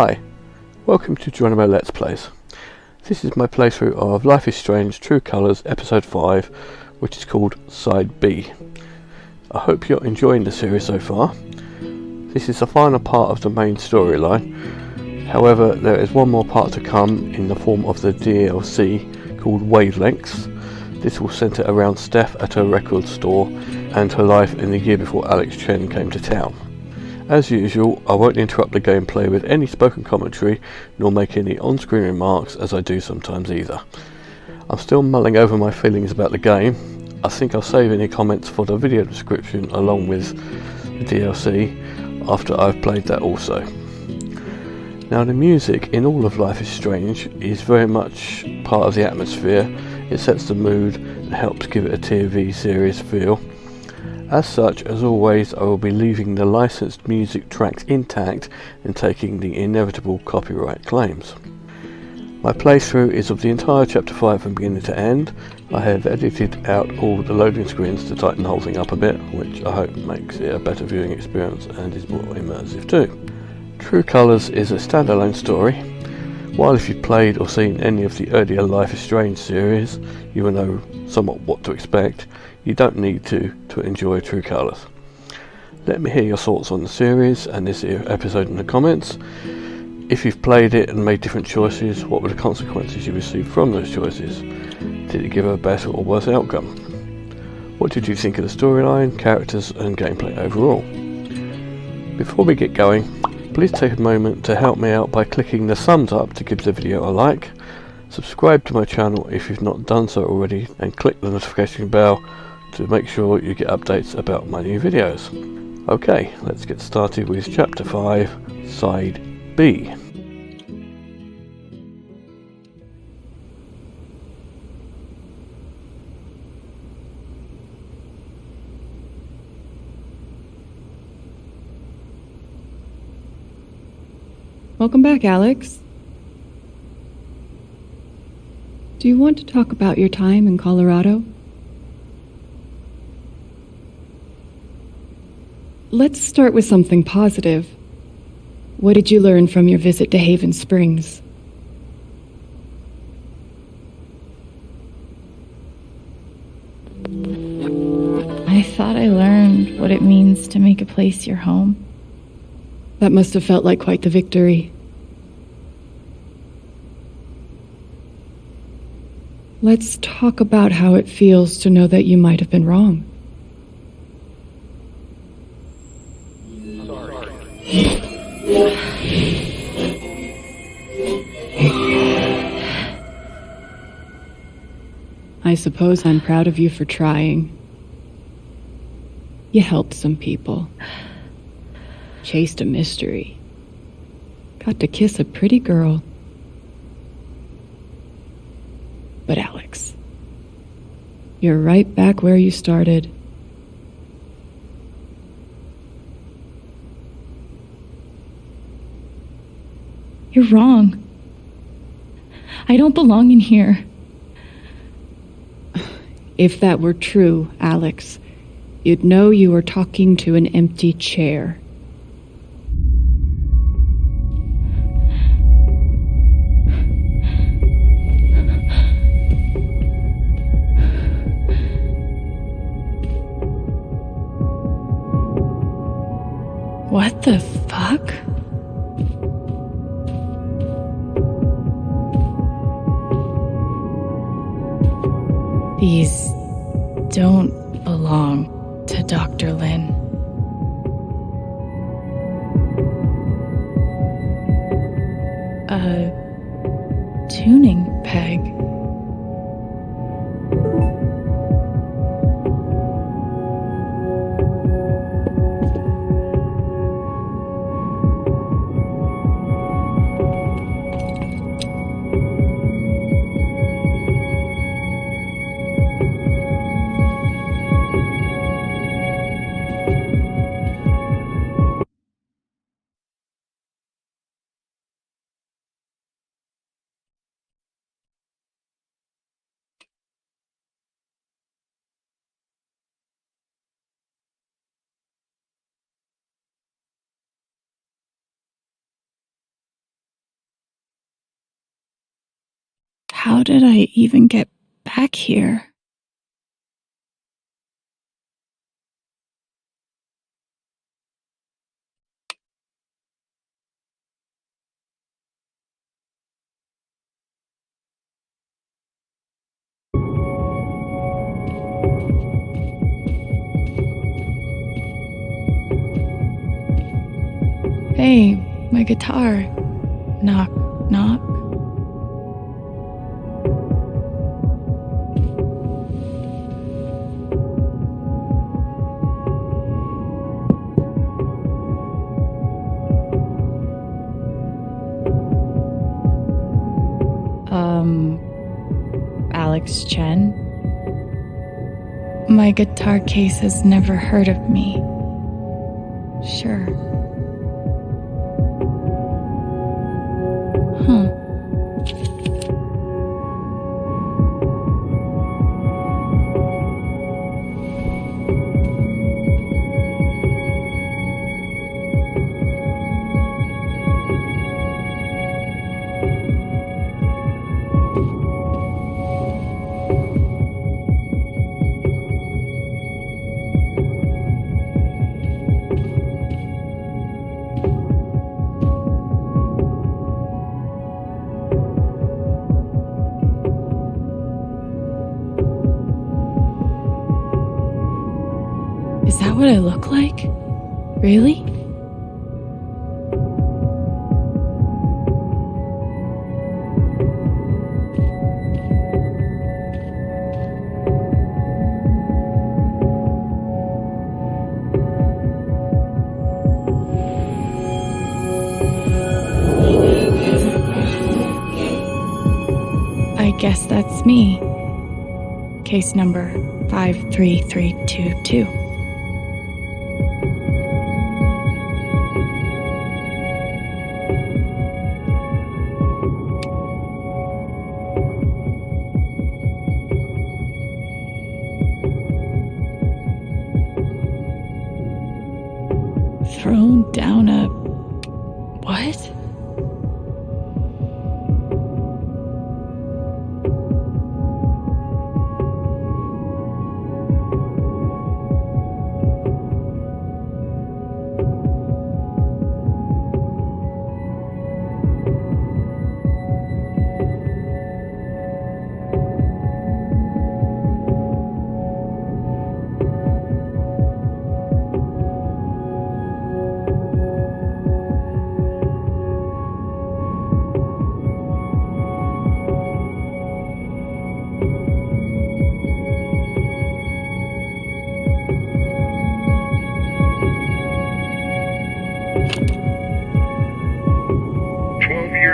Hi, welcome to Geronimo Let's Plays. This is my playthrough of Life is Strange True Colours Episode 5, which is called Side B. I hope you're enjoying the series so far. This is the final part of the main storyline. However, there is one more part to come in the form of the DLC called Wavelengths. This will centre around Steph at her record store and her life in the year before Alex Chen came to town. As usual, I won't interrupt the gameplay with any spoken commentary, nor make any on-screen remarks as I do sometimes either. I'm still mulling over my feelings about the game. I think I'll save any comments for the video description along with the DLC after I've played that also. Now, the music in all of Life is Strange is very much part of the atmosphere. It sets the mood and helps give it a TV series feel. As such, as always, I will be leaving the licensed music tracks intact and taking the inevitable copyright claims. My playthrough is of the entire chapter 5 from beginning to end. I have edited out all the loading screens to tighten the whole thing up a bit, which I hope makes it a better viewing experience and is more immersive too. True Colours is a standalone story. While if you've played or seen any of the earlier Life is Strange series, you will know somewhat what to expect. You don't need to enjoy True Colours. Let me hear your thoughts on the series and this episode in the comments. If you've played it and made different choices, what were the consequences you received from those choices? Did it give a better or worse outcome? What did you think of the storyline, characters and gameplay overall? Before we get going, please take a moment to help me out by clicking the thumbs up to give the video a like. Subscribe to my channel if you've not done so already, and click the notification bell to make sure you get updates about my new videos. Okay, let's get started with Chapter 5, Side B. Welcome back, Alex. Do you want to talk about your time in Colorado? Let's start with something positive. What did you learn from your visit to Haven Springs? I thought I learned what it means to make a place your home. That must have felt like quite the victory. Let's talk about how it feels to know that you might have been wrong. I suppose I'm proud of you for trying. You helped some people. Chased a mystery. Got to kiss a pretty girl. But Alex, you're right back where you started. You're wrong. I don't belong in here. If that were true, Alex, you'd know you were talking to an empty chair. What the fuck? These don't belong to Dr. Lin. A tuning peg. How did I even get back here? Hey, my guitar. Knock, knock. Alex Chen? My guitar case has never heard of me. Sure. Huh. Is that what I look like? Really? I guess that's me. Case number 53322. Thrown down a... what?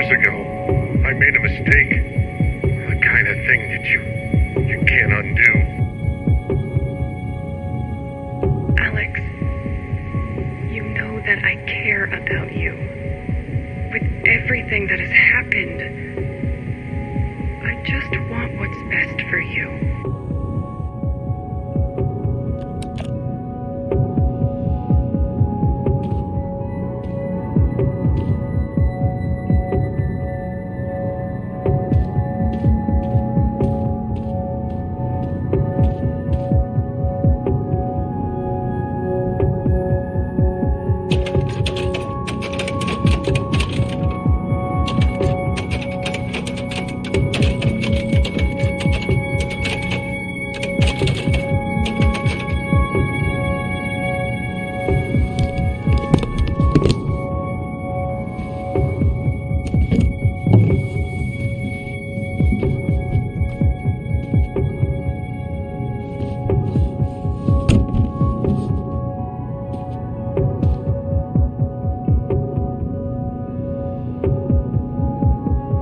Ago, I made a mistake. The kind of thing that you can't undo. Alex, you know that I care about you. With everything that has happened, I just want what's best for you.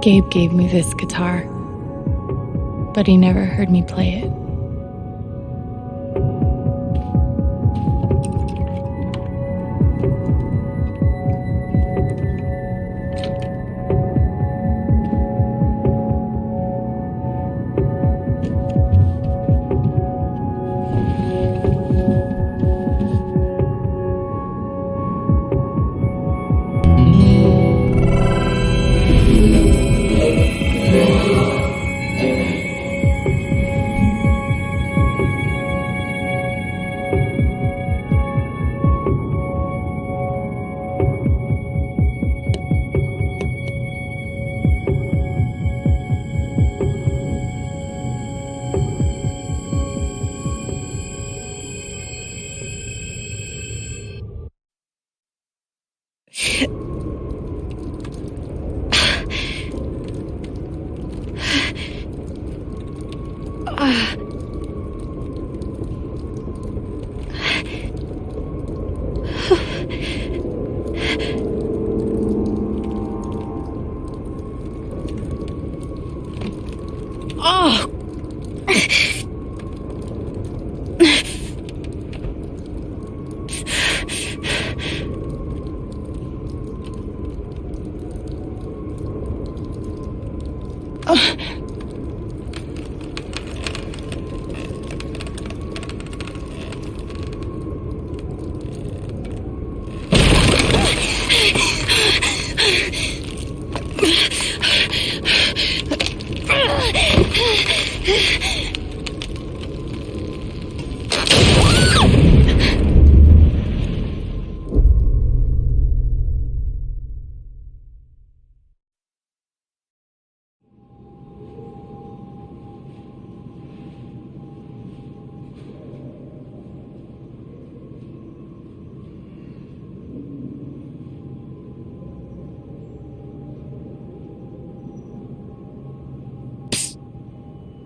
Gabe gave me this guitar, but he never heard me play it.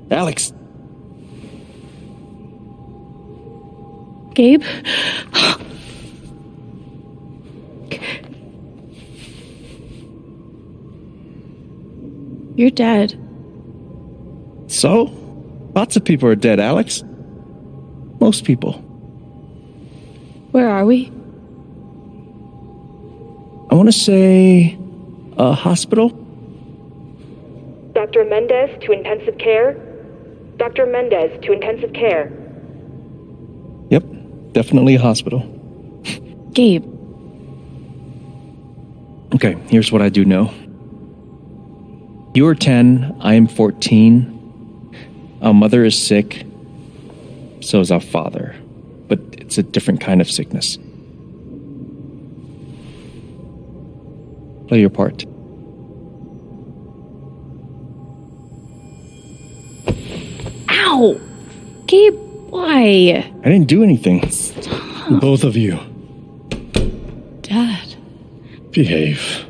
Alex! Gabe? You're dead. So? Lots of people are dead, Alex. Most people. Where are we? I want to say... a hospital? Dr. Mendez to intensive care? Dr. Mendez to intensive care. Yep, definitely a hospital. Gabe. Okay, here's what I do know. You are 10, I am 14. Our mother is sick. So is our father. But it's a different kind of sickness. Play your part. Ow! Gabe, why? I didn't do anything. Stop. Both of you, Dad. behave.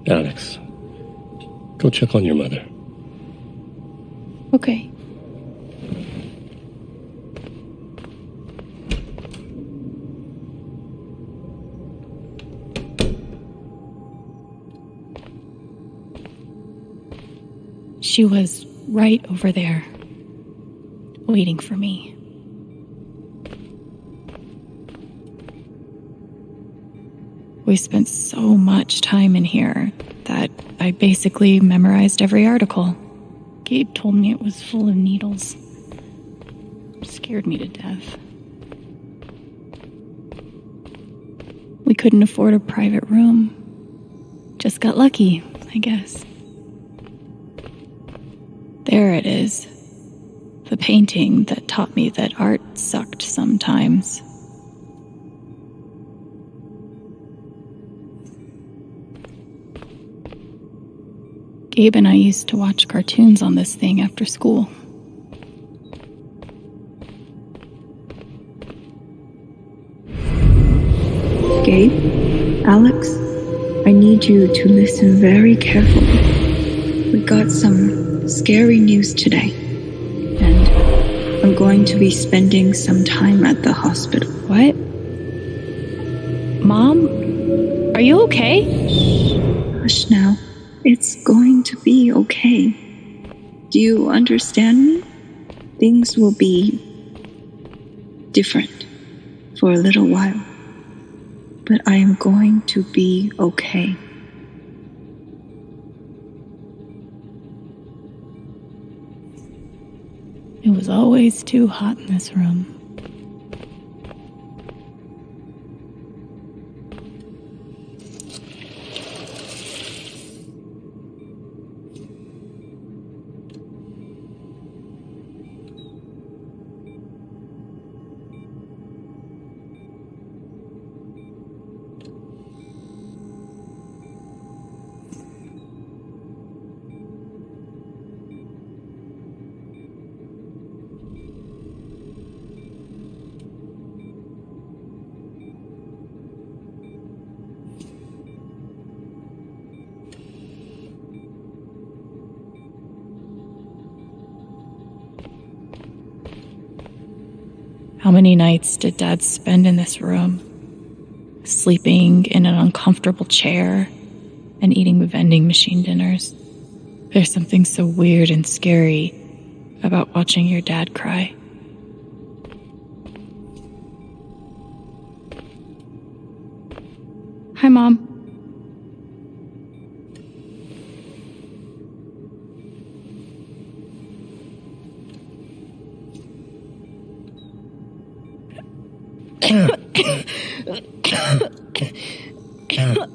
Alex, go check on your mother. Okay. She was right over there, waiting for me. We spent so much time in here that I basically memorized every article. Gabe told me it was full of needles. Scared me to death. We couldn't afford a private room. Just got lucky, I guess. There it is. The painting that taught me that art sucked sometimes. Gabe and I used to watch cartoons on this thing after school. Gabe, Alex, I need you to listen very carefully. We got some scary news today, and I'm going to be spending some time at the hospital. What? Mom? Are you okay? Hush now. It's going to be okay. Do you understand me? Things will be different for a little while, but I am going to be okay. It was always too hot in this room. How many nights did Dad spend in this room, sleeping in an uncomfortable chair and eating vending machine dinners? There's something so weird and scary about watching your dad cry. Hi, Mom.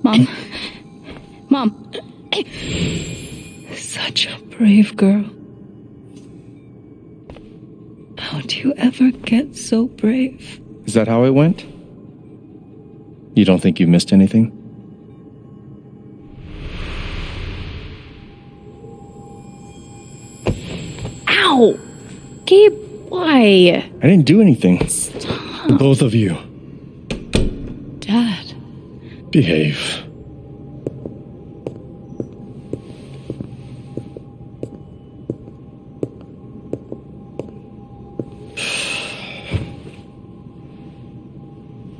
Mom. Mom. Such a brave girl. How do you ever get so brave? Is that how it went? You don't think you missed anything? Ow! Gabe, why? I didn't do anything. Stop. Both of you, Dad. behave.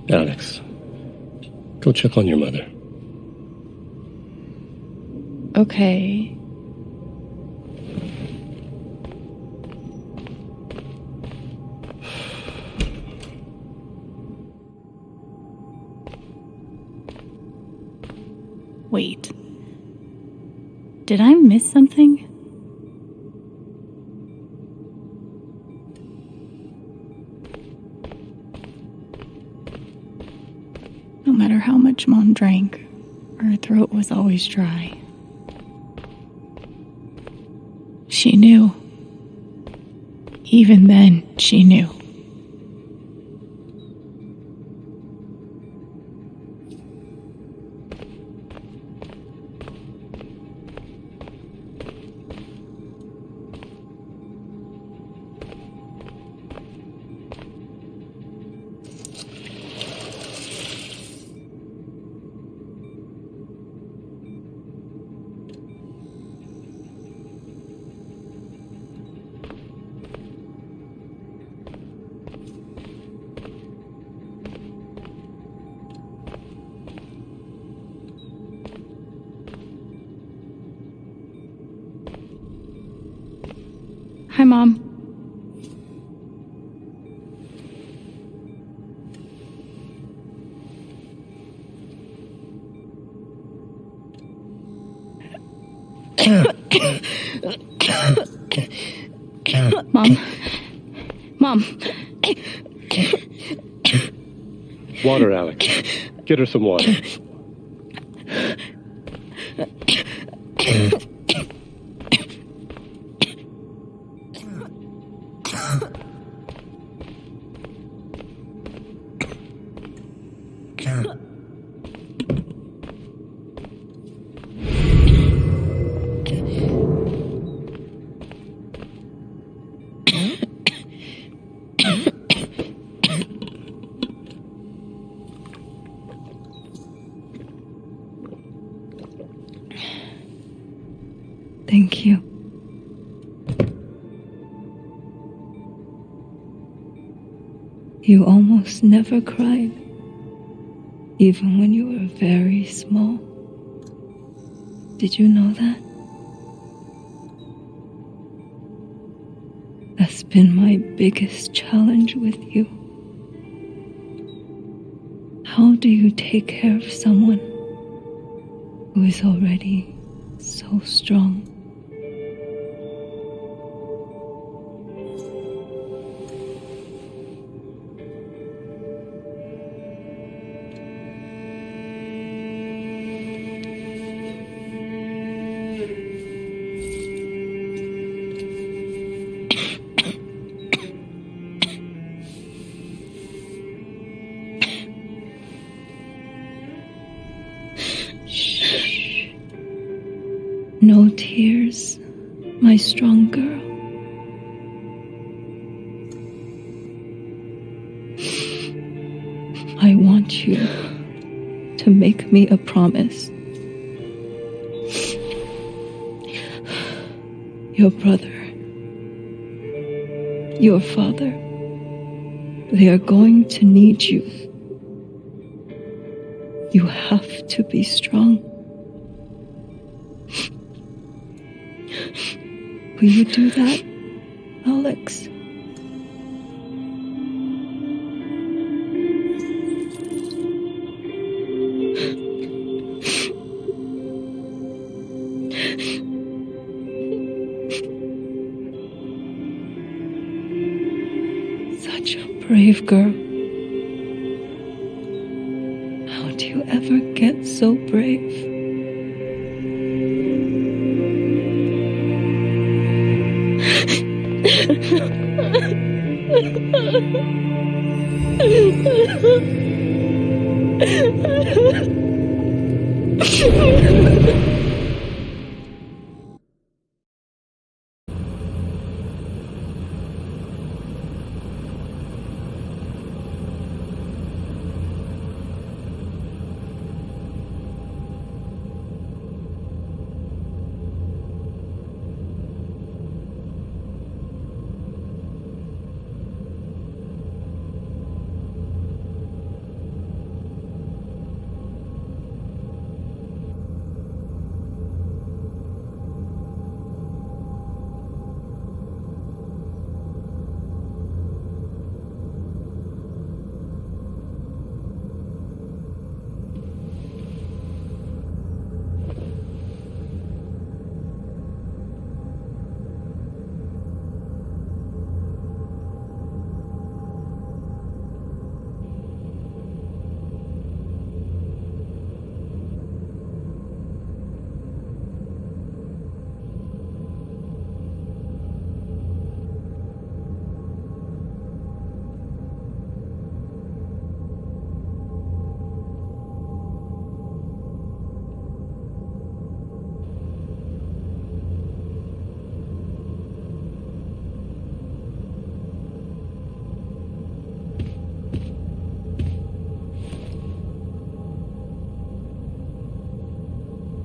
Alex, go check on your mother. Okay. Wait. Did I miss something? No matter how much Mom drank, her throat was always dry. She knew. Even then, she knew. Hi, Mom. Mom. Mom. Water, Alex. Get her some water. Thank you. You almost never cried, even when you were very small. Did you know that? That's been my biggest challenge with you. How do you take care of someone who is already so strong? No tears, my strong girl. I want you to make me a promise. Your brother, your father, They are going to need you. You have to be strong. Will you do that, Alex? Such a brave girl. How do you ever get so brave?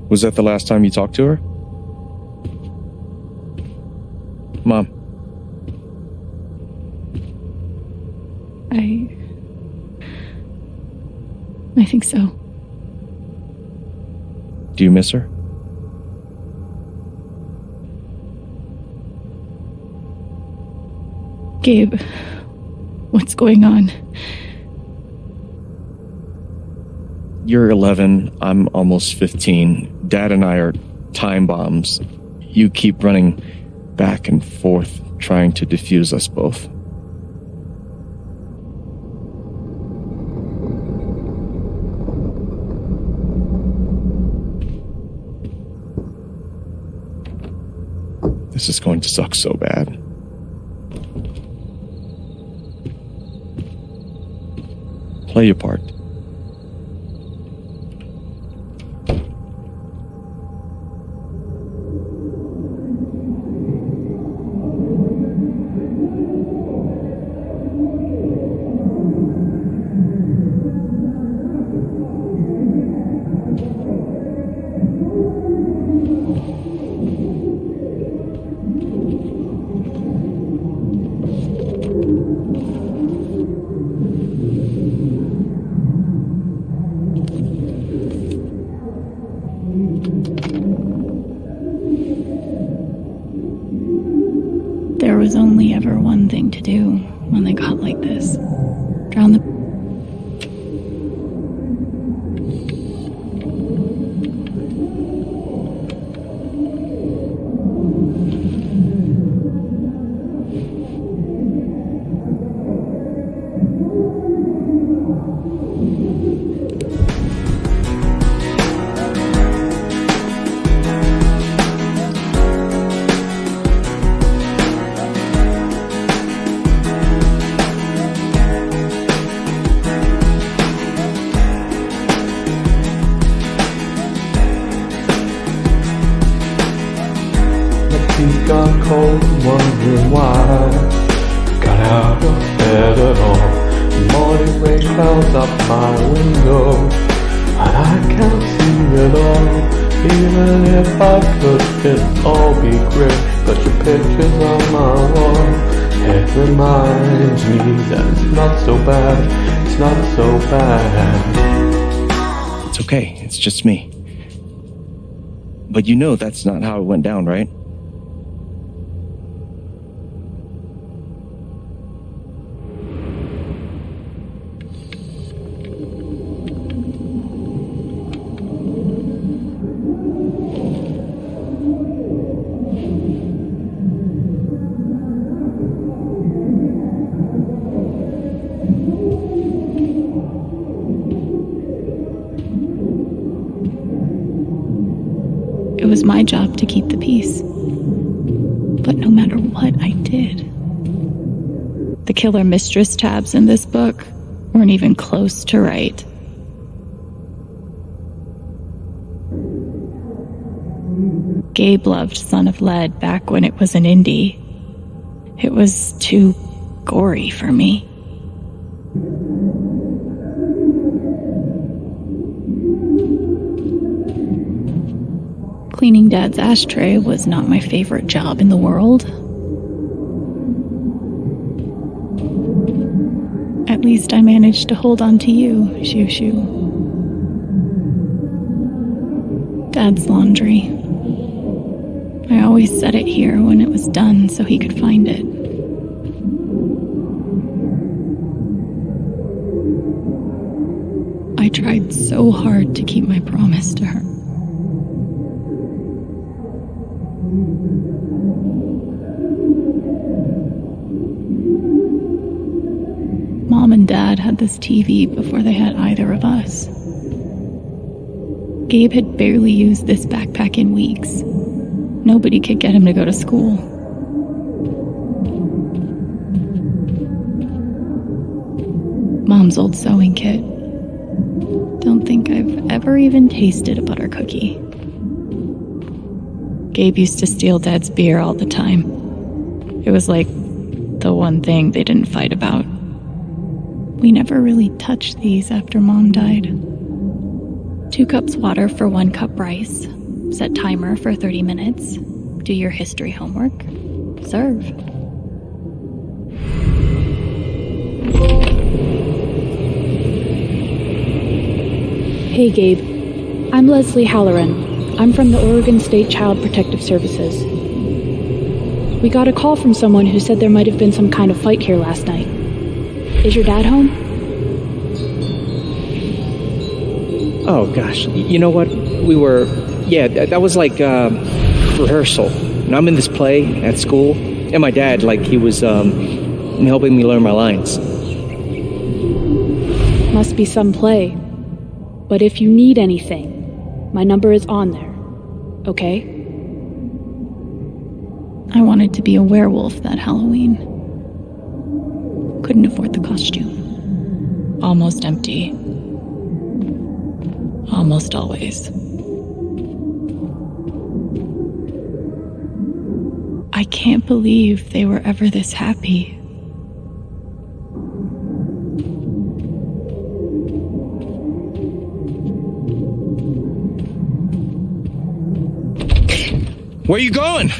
Was that the last time you talked to her? Mom. I think so. Do you miss her? Gabe, what's going on? You're 11, I'm almost 15. Dad and I are time bombs. You keep running back and forth, trying to defuse us both. This is going to suck so bad. Play your part. There was only ever one thing to do when they got like this. Drown the... Got cold, wondering why. Got out of bed at all. Morning rain clouds up my window, and I can't see it all. Even if I could, it'd all be great. But your picture's on my wall. It reminds me that it's not so bad, it's not so bad. It's okay, it's just me. But you know that's not how it went down, right? It was my job to keep the peace. But no matter what I did, the killer mistress tabs in this book weren't even close to right. Gabe loved Son of Lead back when it was an indie. It was too gory for me. Cleaning Dad's ashtray was not my favorite job in the world. At least I managed to hold on to you, Shoo Shoo. Dad's laundry. I always set it here when it was done so he could find it. I tried so hard to keep my promise to her. Mom and Dad had this TV before they had either of us. Gabe had barely used this backpack in weeks. Nobody could get him to go to school. Mom's old sewing kit. Don't think I've ever even tasted a butter cookie. Gabe used to steal Dad's beer all the time. It was like the one thing they didn't fight about. We never really touched these after Mom died. 2 cups water for 1 cup rice. Set timer for 30 minutes. Do your history homework. Serve. Hey, Gabe. I'm Leslie Halloran. I'm from the Oregon State Child Protective Services. We got a call from someone who said there might have been some kind of fight here last night. Is your dad home? Oh, gosh. You know what? That was like rehearsal. And I'm in this play at school. And my dad, he was helping me learn my lines. Must be some play. But if you need anything, my number is on there. Okay? I wanted to be a werewolf that Halloween. Couldn't afford the costume. Almost empty. Almost always. I can't believe they were ever this happy. Where are you going?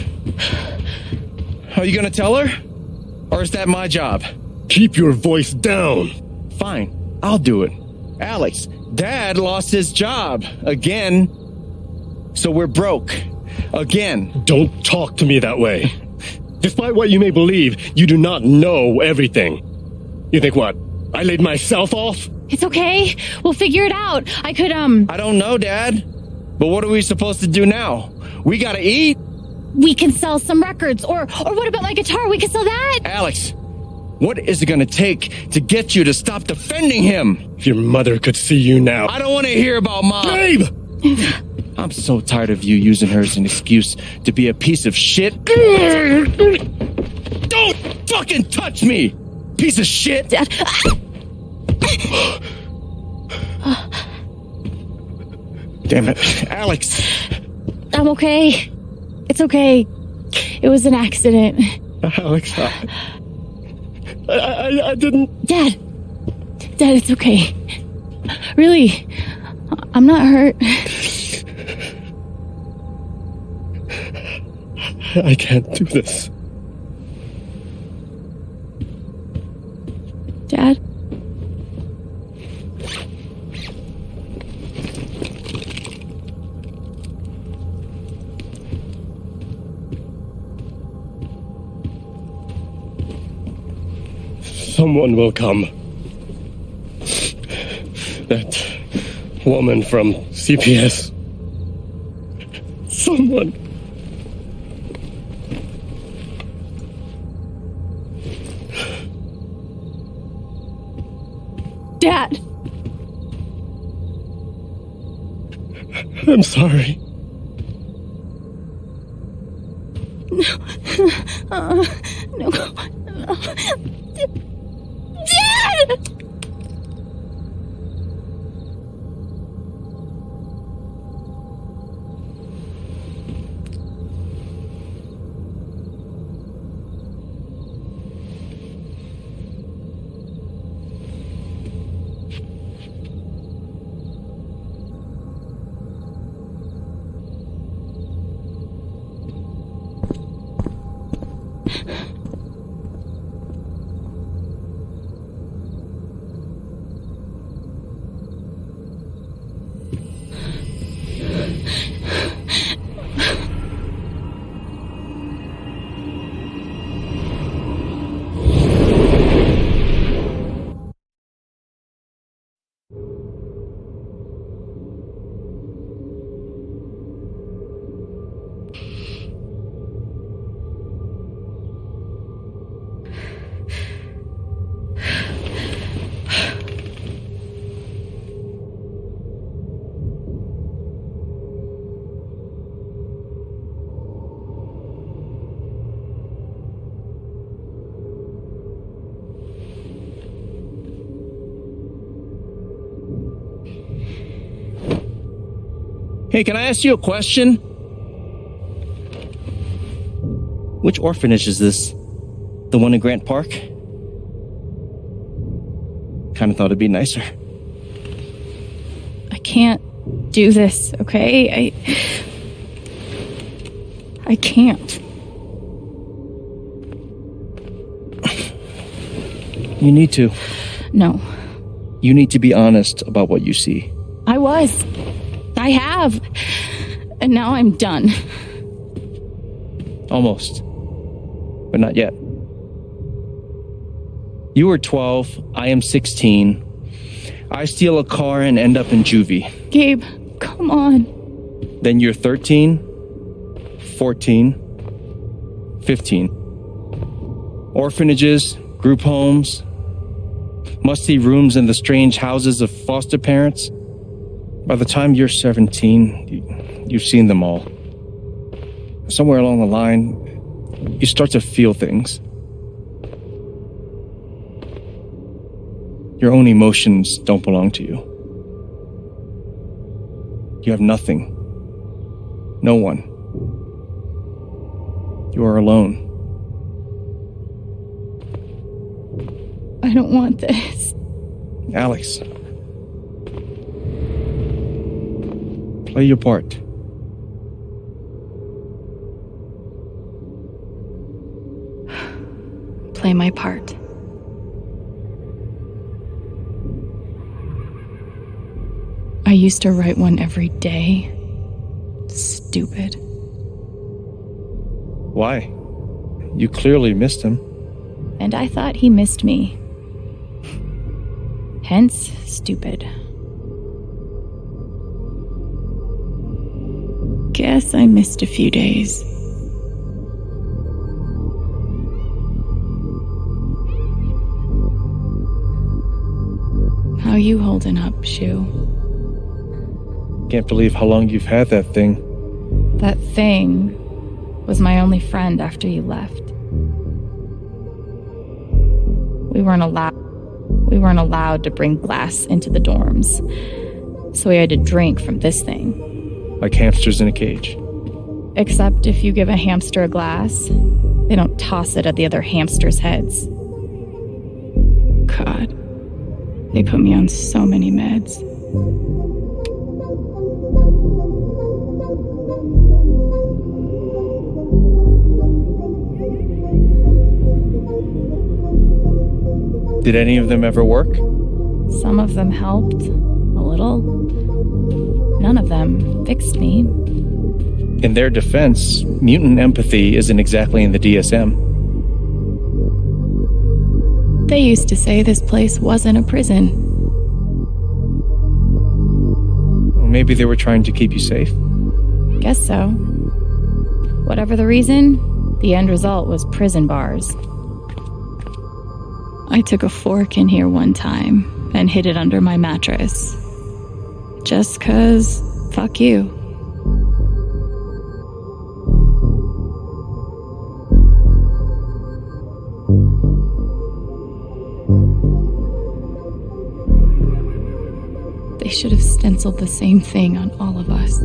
Are you gonna tell her? Or is that my job? Keep your voice down. Fine, I'll do it. Alex, Dad lost his job. Again. So we're broke. Again. Don't talk to me that way. Despite what you may believe, you do not know everything. You think what? I laid myself off? It's okay. We'll figure it out. I don't know, Dad. But what are we supposed to do now? We gotta eat. We can sell some records. Or what about my guitar? We can sell that. Alex, what is it gonna take to get you to stop defending him? If your mother could see you now. I don't want to hear about Mom. Babe! I'm so tired of you using her as an excuse to be a piece of shit. Don't fucking touch me, piece of shit. Dad. Damn it, Alex. I'm okay. It's okay. It was an accident. Alex, I didn't... Dad, it's okay. Really, I'm not hurt. I can't do this. Dad? Someone will come. That woman from CPS. Someone. Dad! I'm sorry. No. No. Dad! Hey, can I ask you a question? Which orphanage is this? The one in Grant Park? Kinda thought it'd be nicer. I can't do this, okay? I can't. You need to. No. You need to be honest about what you see. I was. I have. And now I'm done. Almost. But not yet. You were 12, I am 16. I steal a car and end up in juvie. Gabe, come on. Then you're 13, 14, 15. Orphanages, group homes, musty rooms in the strange houses of foster parents. By the time you're 17, you've seen them all. Somewhere along the line, you start to feel things. Your own emotions don't belong to you. You have nothing. No one. You are alone. I don't want this. Alex. Play your part. Play my part. I used to write one every day. Stupid. Why? You clearly missed him. And I thought he missed me. Hence, stupid. Guess I missed a few days. How you holding up, Shu? Can't believe how long you've had that thing. That thing was my only friend after you left. We weren't allowed to bring glass into the dorms, so we had to drink from this thing. Like hamsters in a cage. Except if you give a hamster a glass, they don't toss it at the other hamsters' heads. God, they put me on so many meds. Did any of them ever work? Some of them helped. A little. None of them fixed me. In their defense, mutant empathy isn't exactly in the DSM. They used to say this place wasn't a prison. Well, maybe they were trying to keep you safe. Guess so. Whatever the reason, the end result was prison bars. I took a fork in here one time and hid it under my mattress. Just 'cause, fuck you. They should have stenciled the same thing on all of us.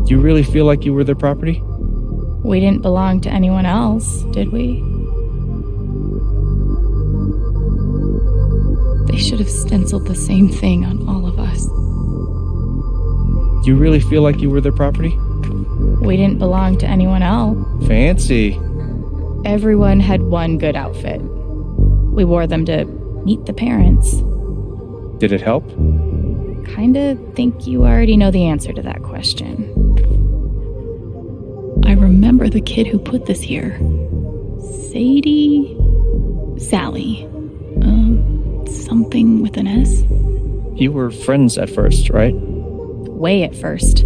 Do you really feel like you were their property? We didn't belong to anyone else, did we? They should have stenciled the same thing on all of us. Do you really feel like you were their property? We didn't belong to anyone else. Fancy. Everyone had one good outfit. We wore them to meet the parents. Did it help? Kinda think you already know the answer to that question. I remember the kid who put this here. Sally. Something with an S? You were friends at first, right? Way at first.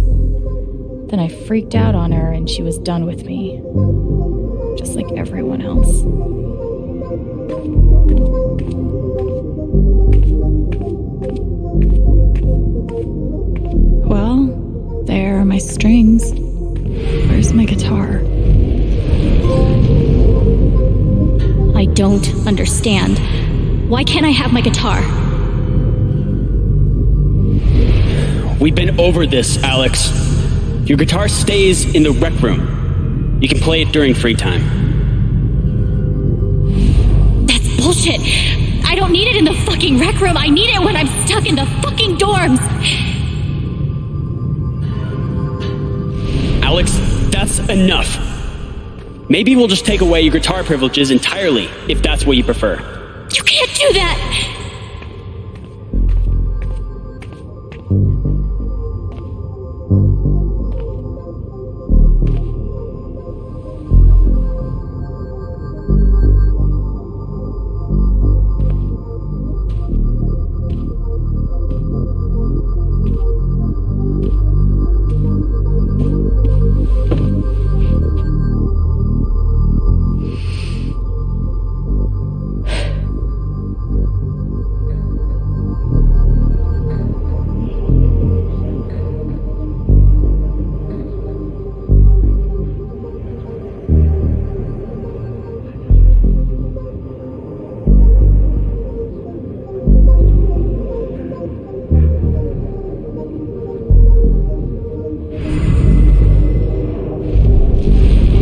Then I freaked out on her and she was done with me. Just like everyone else. Well, there are my strings. Where's my guitar? I don't understand. Why can't I have my guitar? We've been over this, Alex. Your guitar stays in the rec room. You can play it during free time. That's bullshit. I don't need it in the fucking rec room. I need it when I'm stuck in the fucking dorms. Alex, that's enough. Maybe we'll just take away your guitar privileges entirely, if that's what you prefer. You can't do that!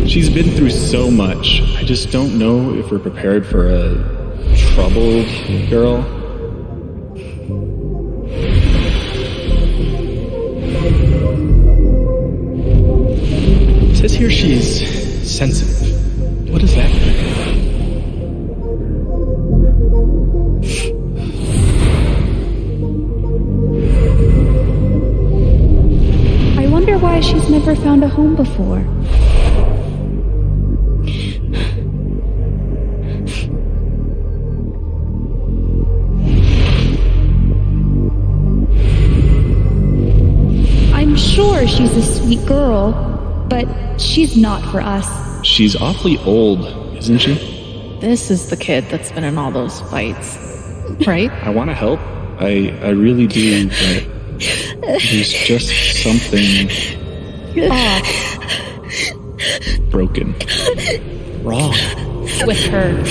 She's been through so much. I just don't know if we're prepared for a troubled girl. It says here she's sensitive. What does that mean? I wonder why she's never found a home before. Sure, she's a sweet girl, but she's not for us. She's awfully old, isn't she? This is the kid that's been in all those fights, right? I want to help. I really do, but there's just something broken. Wrong. With her.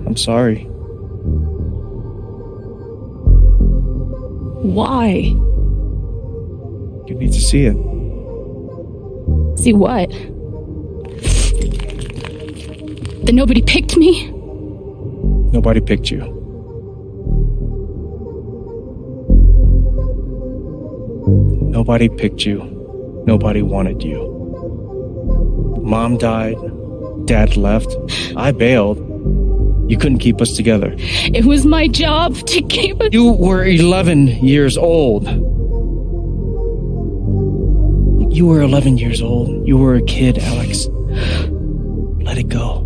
I'm sorry. Why? You need to see it. See what? That nobody picked me? Nobody picked you. Nobody picked you. Nobody wanted you. Mom died. Dad left. I bailed. You couldn't keep us together. It was my job to keep us. You were 11 years old. You were 11 years old. You were a kid, Alex. Let it go.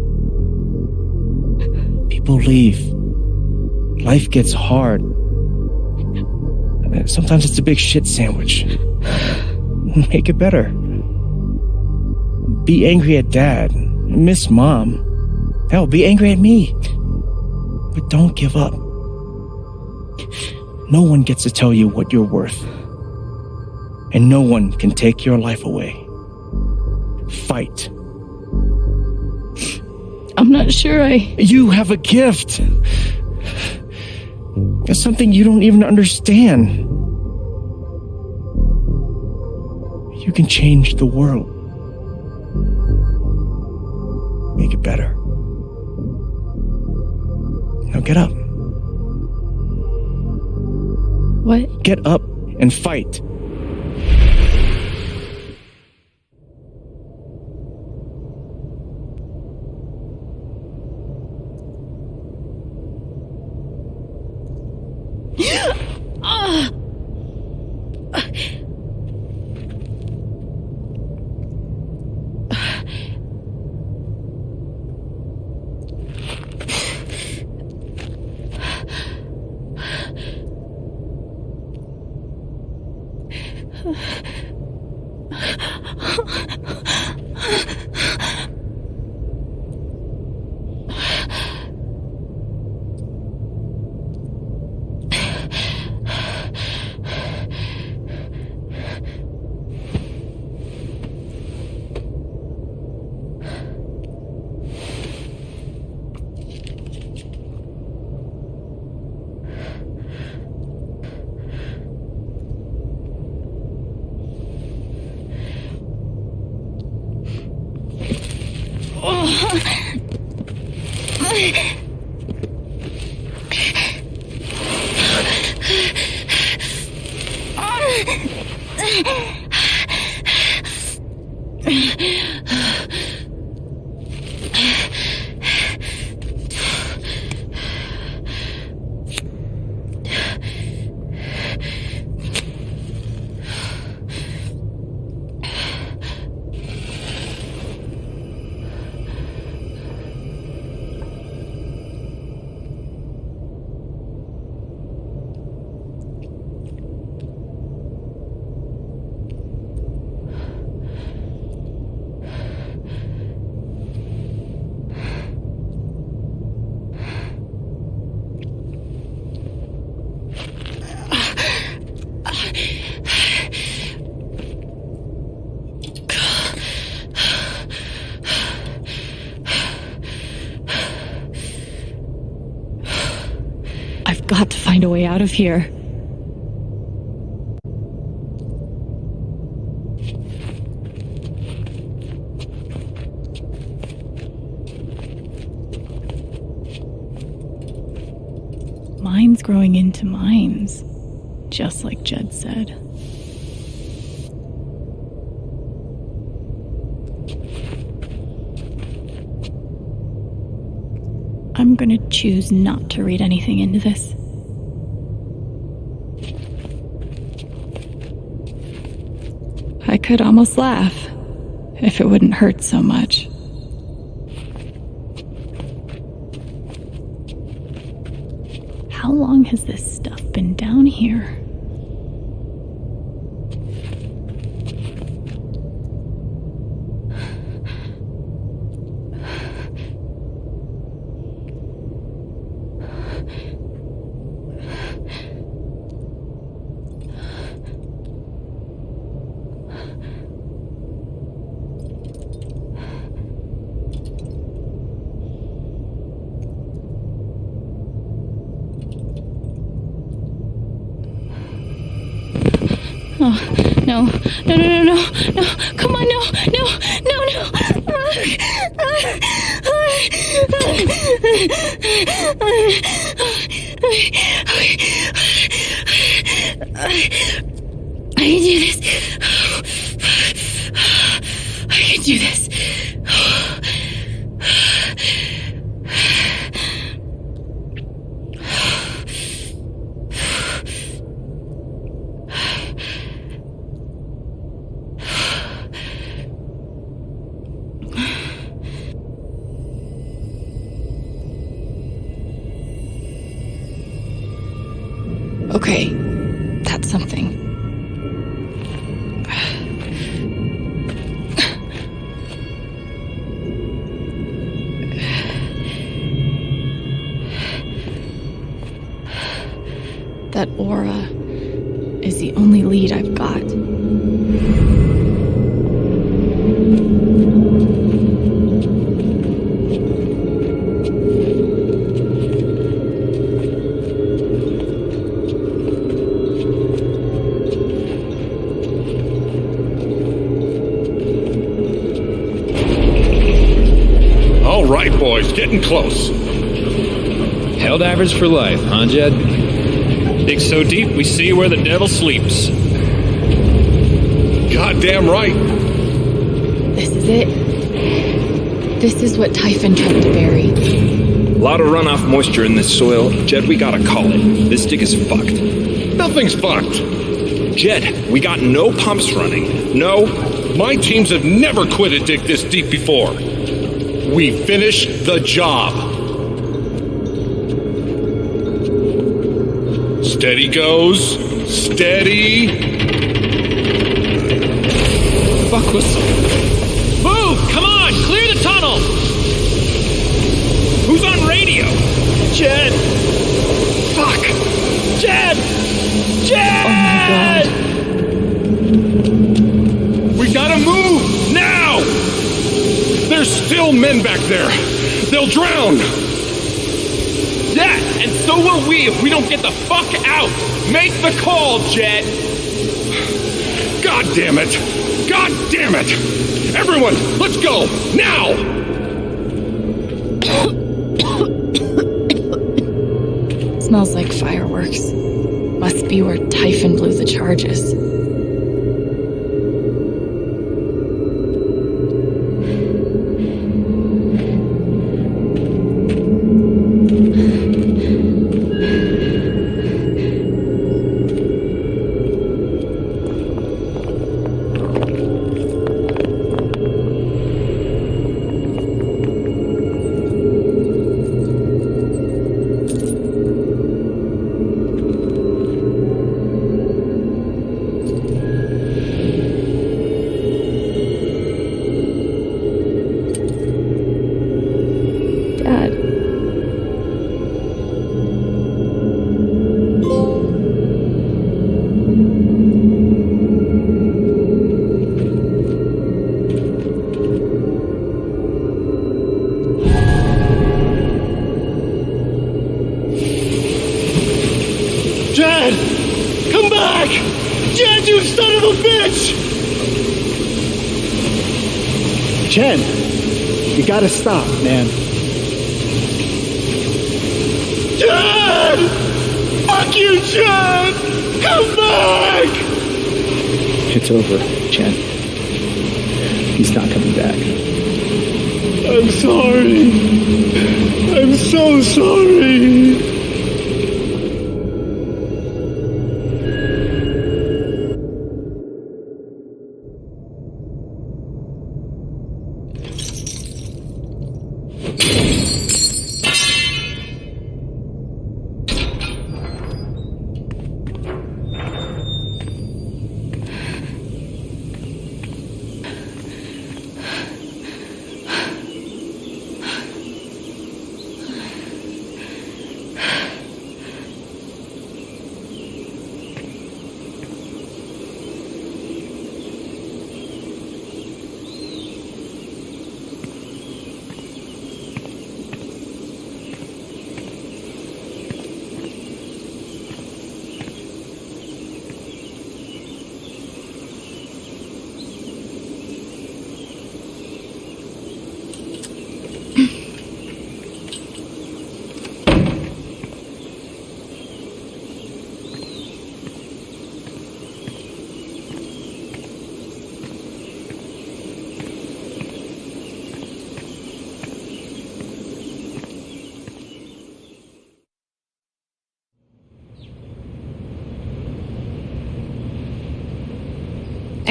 People leave. Life gets hard. Sometimes it's a big shit sandwich. Make it better. Be angry at Dad. Miss Mom. Hell, be angry at me. But don't give up. No one gets to tell you what you're worth. And no one can take your life away. Fight. I'm not sure You have a gift. It's something you don't even understand. You can change the world. Make it better. Now get up. What? Get up and fight. I've got to find a way out of here. Mines growing into mines, just like Jed said. I'm gonna choose not to read anything into this. I could almost laugh, if it wouldn't hurt so much. How long has this stuff been down here? No. Come on, no. I can do this. I can do this. Okay, that's something. That aura is the only lead I've got. All right, boys, getting close. Helldivers for life, huh, Jed? Dig so deep, we see where the devil sleeps. Goddamn right. This is it. This is what Typhon tried to bury. A lot of runoff moisture in this soil. Jed, we gotta call it. This dig is fucked. Nothing's fucked. Jed, we got no pumps running. No. My teams have never quit a dig this deep before. We finished the job. Steady goes. Steady. Fuck was... Move! Come on! Clear the tunnel! Who's on radio? Jed! Fuck! Jed! Jed! Oh my god. We gotta move! Now! There's still men back there. They'll drown. Yeah, and so will we if we don't get the fuck out! Make the call, Jed! God damn it! God damn it! Everyone, let's go! Now! Smells like fireworks. Must be where Typhon blew the charges. Jed! Come back! Jed, you son of a bitch! Chen, you gotta stop, man. Jed! Fuck you, Jed! Come back! It's over, Chen. He's not coming back. I'm sorry. I'm so sorry.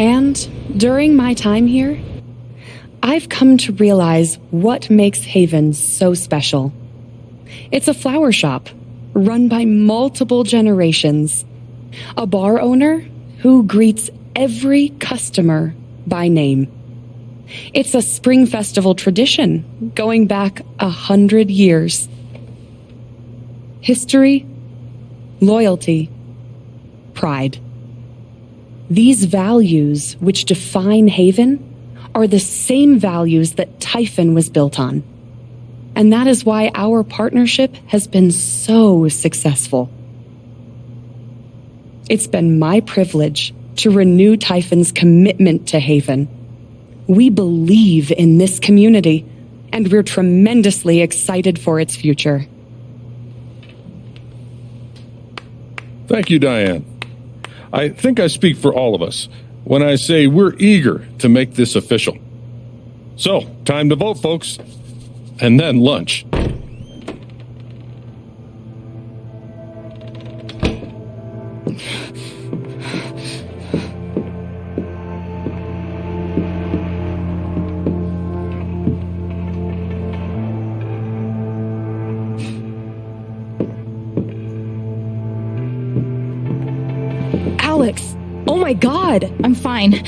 And during my time here, I've come to realize what makes Haven so special. It's a flower shop run by multiple generations. A bar owner who greets every customer by name. It's a spring festival tradition going back 100 years. History, loyalty, pride. These values which define Haven are the same values that Typhon was built on. And that is why our partnership has been so successful. It's been my privilege to renew Typhon's commitment to Haven. We believe in this community, and we're tremendously excited for its future. Thank you, Diane. I think I speak for all of us when I say we're eager to make this official. So, time to vote, folks. And then lunch. Alex! Oh my god! I'm fine.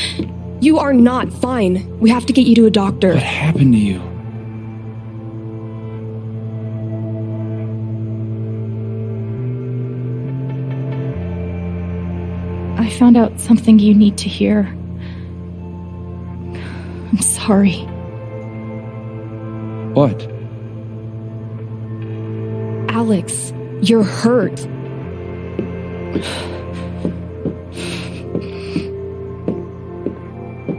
You are not fine. We have to get you to a doctor. What happened to you? I found out something you need to hear. I'm sorry. What? Alex, you're hurt.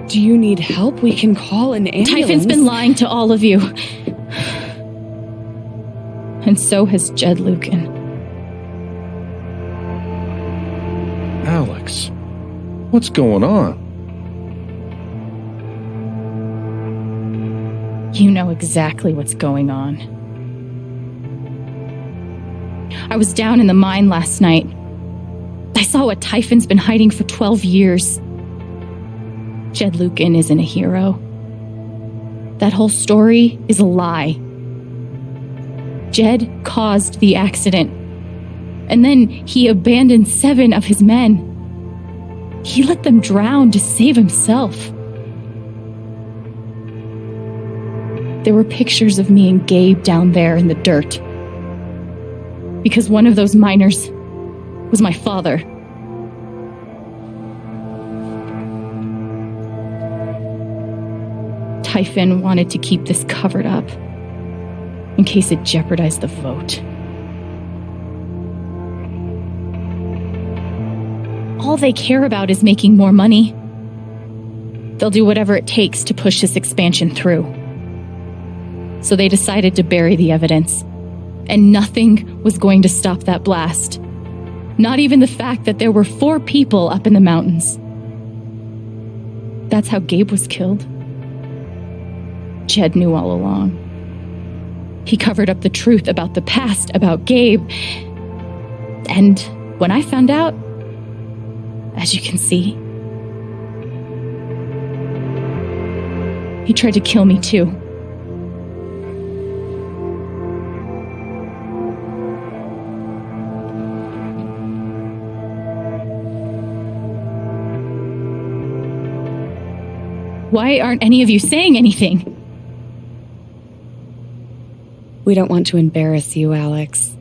Do you need help? We can call an ambulance. Typhon's been lying to all of you. And so has Jed Lucan. Alex, what's going on? You know exactly what's going on. I was down in the mine last night. I saw what Typhon's been hiding for 12 years. Jed Lucan isn't a hero. That whole story is a lie. Jed caused the accident. And then he abandoned 7 of his men. He let them drown to save himself. There were pictures of me and Gabe down there in the dirt. Because one of those miners was my father. Typhon wanted to keep this covered up in case it jeopardized the vote. All they care about is making more money. They'll do whatever it takes to push this expansion through. So they decided to bury the evidence. And nothing was going to stop that blast. Not even the fact that there were 4 people up in the mountains. That's how Gabe was killed. Jed knew all along. He covered up the truth about the past, about Gabe. And when I found out, as you can see, he tried to kill me too. Why aren't any of you saying anything? We don't want to embarrass you, Alex.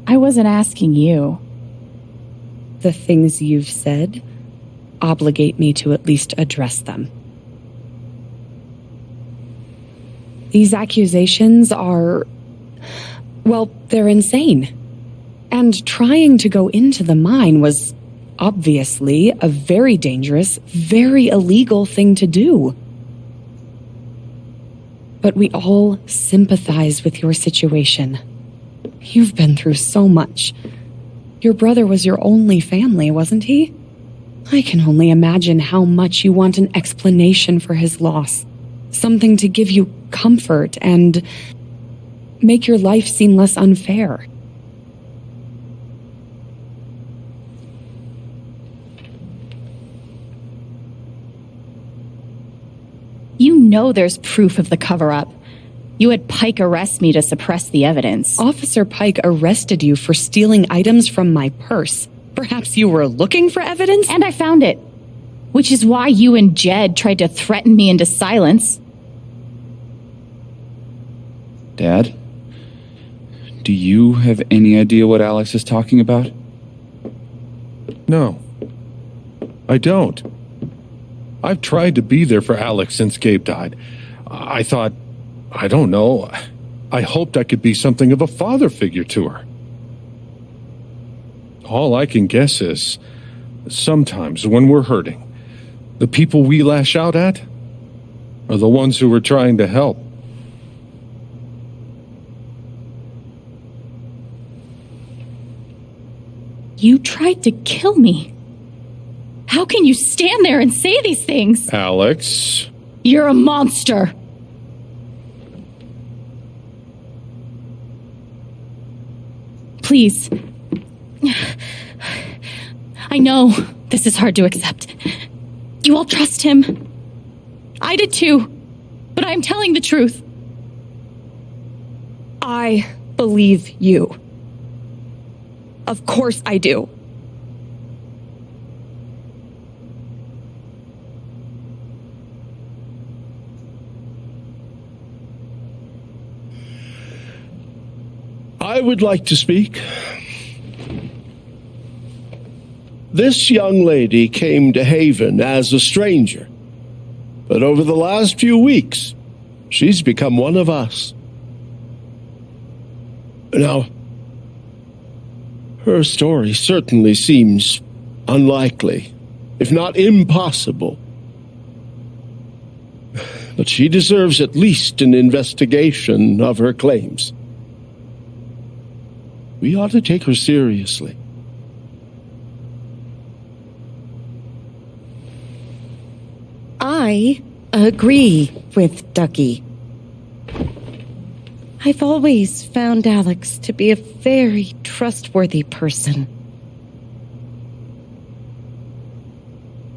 I wasn't asking you. The things you've said obligate me to at least address them. These accusations are, well, they're insane. And trying to go into the mine was obviously a very dangerous, very illegal thing to do. But we all sympathize with your situation. You've been through so much. Your brother was your only family, wasn't he? I can only imagine how much you want an explanation for his loss. Something to give you comfort and make your life seem less unfair. know there's proof of the cover-up. You had Pike arrest me to suppress the evidence. Officer Pike arrested you for stealing items from my purse. Perhaps you were looking for evidence? And I found it. Which is why you and Jed tried to threaten me into silence. Dad? Do you have any idea what Alex is talking about? No. I don't. I've tried to be there for Alex since Gabe died. I thought, I don't know, I hoped I could be something of a father figure to her. All I can guess is, sometimes when we're hurting, the people we lash out at are the ones who are trying to help. You tried to kill me. How can you stand there and say these things? Alex. You're a monster. Please. I know this is hard to accept. You all trust him. I did too. But I'm telling the truth. I believe you. Of course I do. I would like to speak. This young lady came to Haven as a stranger, but over the last few weeks, she's become one of us. Now, her story certainly seems unlikely, if not impossible. But she deserves at least an investigation of her claims. We ought to take her seriously. I agree with Ducky. I've always found Alex to be a very trustworthy person.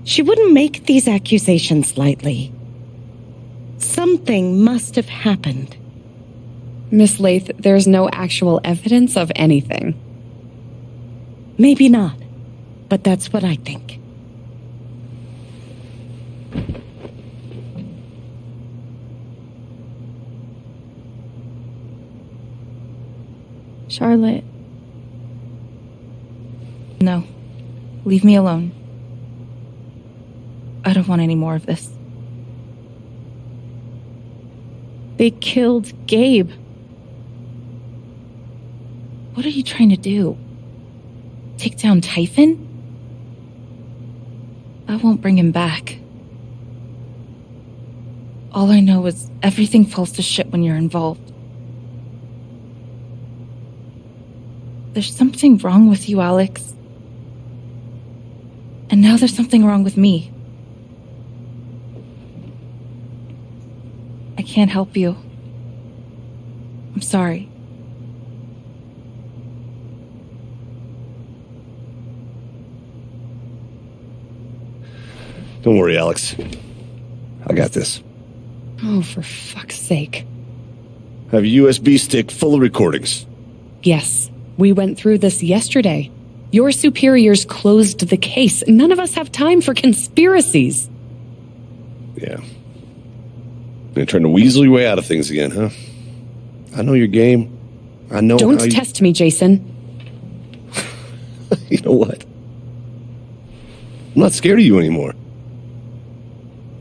She wouldn't make these accusations lightly. Something must have happened. Miss Lath, there's no actual evidence of anything. Maybe not, but that's what I think. Charlotte. No. Leave me alone. I don't want any more of this. They killed Gabe. What are you trying to do? Take down Typhon? I won't bring him back. All I know is everything falls to shit when you're involved. There's something wrong with you, Alex. And now there's something wrong with me. I can't help you. I'm sorry. Don't worry, Alex. I got this. Oh, for fuck's sake. I have a USB stick full of recordings. Yes, we went through this yesterday. Your superiors closed the case. None of us have time for conspiracies. Yeah. You're trying to weasel your way out of things again, huh? I know your game. I know. Don't test me, Jason. You know what? I'm not scared of you anymore.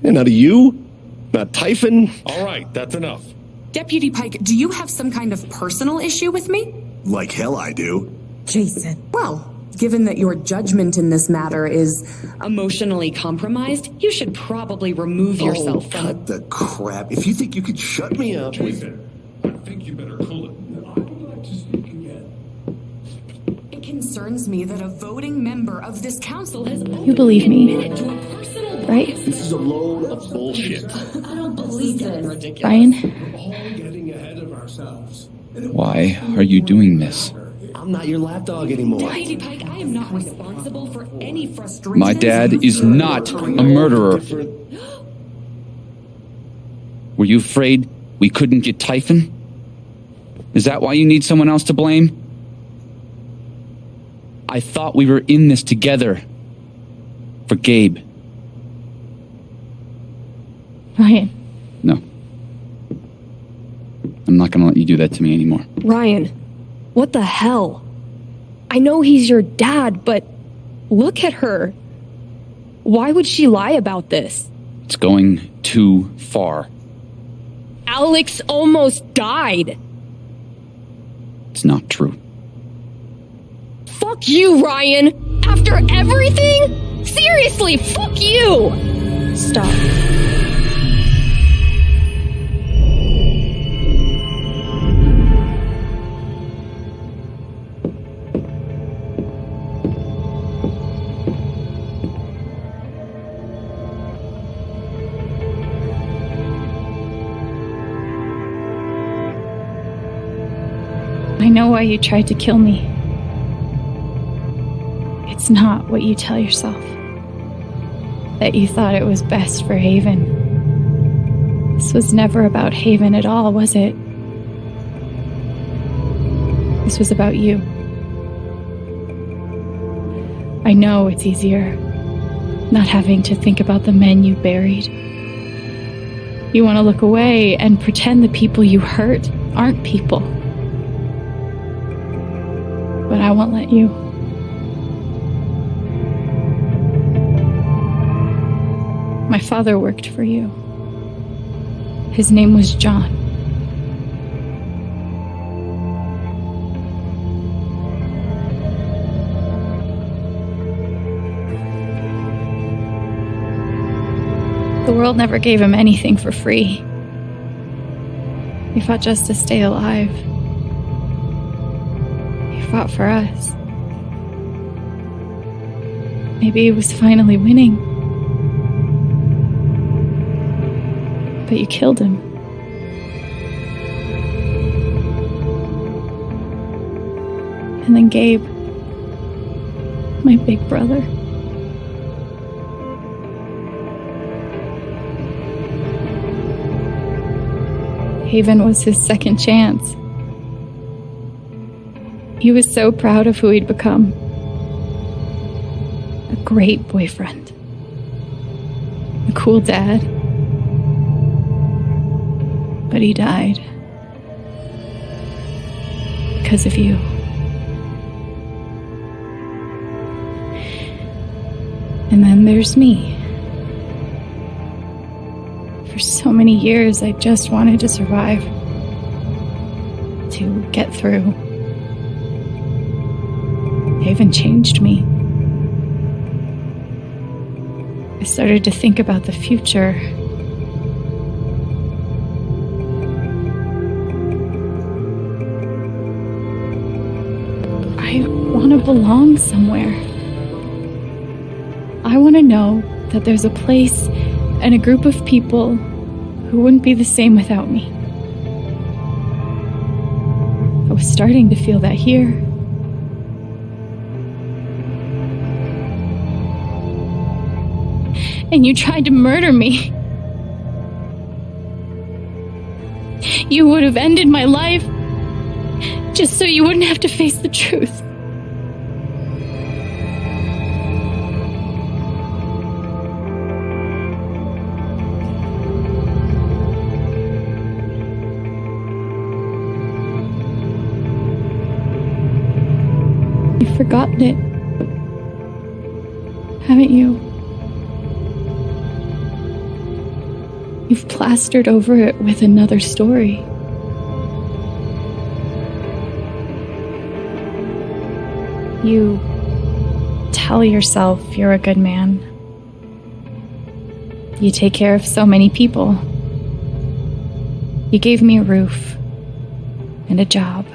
And not of you, not Typhon. All right, that's enough. Deputy Pike, do you have some kind of personal issue with me? Like hell I do. Jason. Well, given that your judgment in this matter is emotionally compromised, you should probably remove yourself from... cut the crap. If you think you could shut me up... Jason, I think you better cool it. I would like to speak again. It concerns me that a voting member of this council has... You believe me, right? This is a load of bullshit. I don't believe this. Ryan? We're all getting ahead of ourselves. Why are you doing this? I'm not your lapdog anymore. Deputy Pike, I am not responsible for any frustration. My dad is not a murderer. Were you afraid we couldn't get Typhon? Is that why you need someone else to blame? I thought we were in this together. For Gabe. Ryan. No. I'm not gonna let you do that to me anymore. Ryan, what the hell? I know he's your dad, but look at her. Why would she lie about this? It's going too far. Alex almost died. It's not true. Fuck you, Ryan! After everything? Seriously, fuck you! Stop. I know why you tried to kill me. It's not what you tell yourself. That you thought it was best for Haven. This was never about Haven at all, was it? This was about you. I know it's easier not having to think about the men you buried. You want to look away and pretend the people you hurt aren't people. But I won't let you. My father worked for you. His name was John. The world never gave him anything for free. He fought just to stay alive. He fought for us. Maybe he was finally winning. But you killed him. And then Gabe, my big brother. Haven was his second chance. He was so proud of who he'd become. A great boyfriend. A cool dad. But he died. Because of you. And then there's me. For so many years, I just wanted to survive. To get through. Haven changed me. I started to think about the future. I want to belong somewhere. I want to know that there's a place and a group of people who wouldn't be the same without me. I was starting to feel that here. And you tried to murder me. You would have ended my life just so you wouldn't have to face the truth. You've forgotten it, haven't you? You've plastered over it with another story. You tell yourself you're a good man. You take care of so many people. You gave me a roof and a job.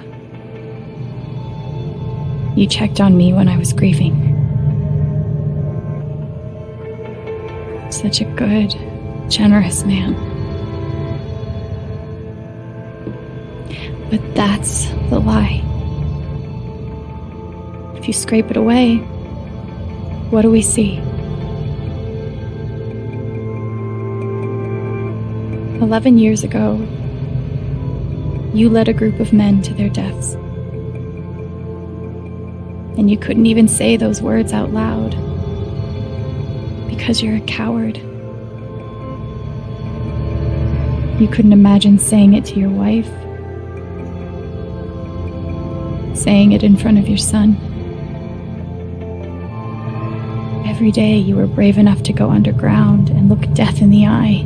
You checked on me when I was grieving. Such a good, generous man. But that's the lie. If you scrape it away, what do we see? 11 years ago, you led a group of men to their deaths. And you couldn't even say those words out loud because you're a coward. You couldn't imagine saying it to your wife, saying it in front of your son. Every day you were brave enough to go underground and look death in the eye,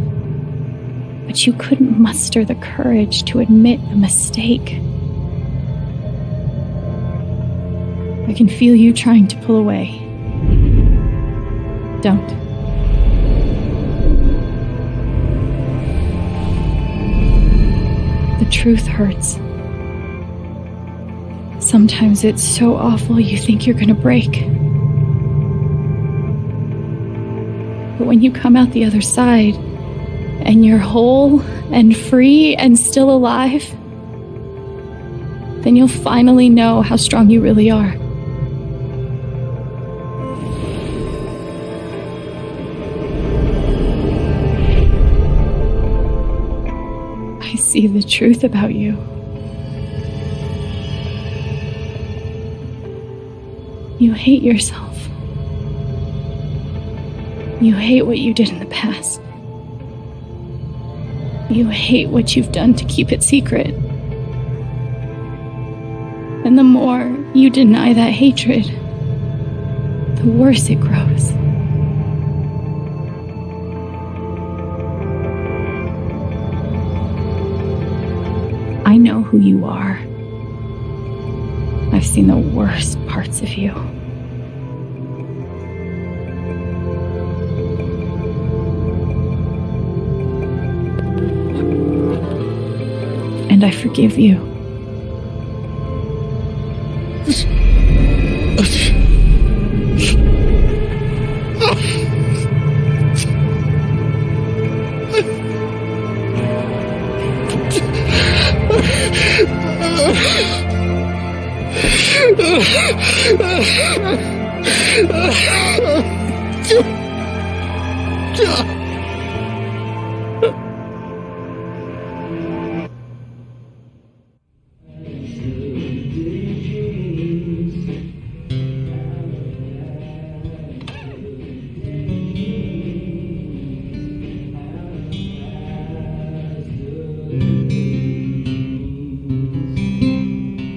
but you couldn't muster the courage to admit a mistake. I can feel you trying to pull away. Don't. The truth hurts. Sometimes it's so awful you think you're gonna break. But when you come out the other side, and you're whole and free and still alive, then you'll finally know how strong you really are. I see the truth about you. You hate yourself. You hate what you did in the past. You hate what you've done to keep it secret. And the more you deny that hatred, the worse it grows. I know who you are. I've seen the worst parts of you. And I forgive you.